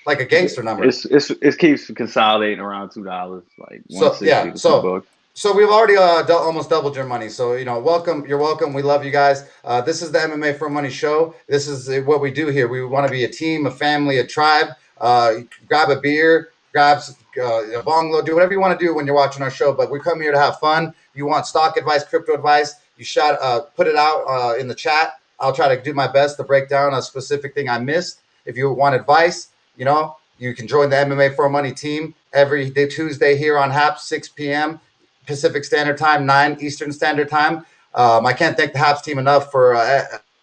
like a gangster number. It keeps consolidating around $2, like $1.60 to $2. So we've already almost doubled your money. So, welcome. You're welcome. We love you guys. This is the MMA for Money show. This is what we do here. We want to be a team, a family, a tribe. Grab a beer, grab a bonglo, do whatever you want to do when you're watching our show. But we come here to have fun. You want stock advice, crypto advice, you put it out in the chat. I'll try to do my best to break down a specific thing I missed. If you want advice, you can join the MMA for Money team every day, Tuesday here on HAP, 6 p.m. Pacific Standard Time, 9 Eastern Standard Time. I can't thank the HAPS team enough for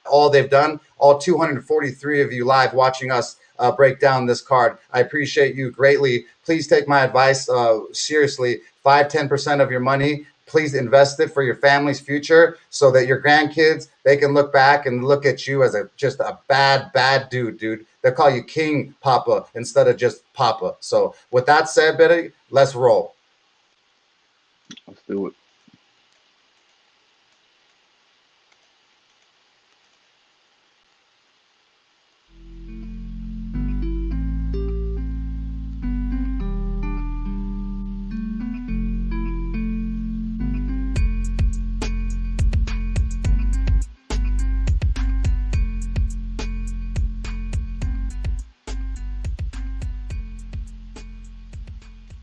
all they've done. All 243 of you live watching us break down this card. I appreciate you greatly. Please take my advice seriously. 5-10% of your money, please invest it for your family's future so that your grandkids, they can look back and look at you as just a bad dude. They'll call you King Papa instead of just Papa. So with that said, Betty, let's roll. Let's do it.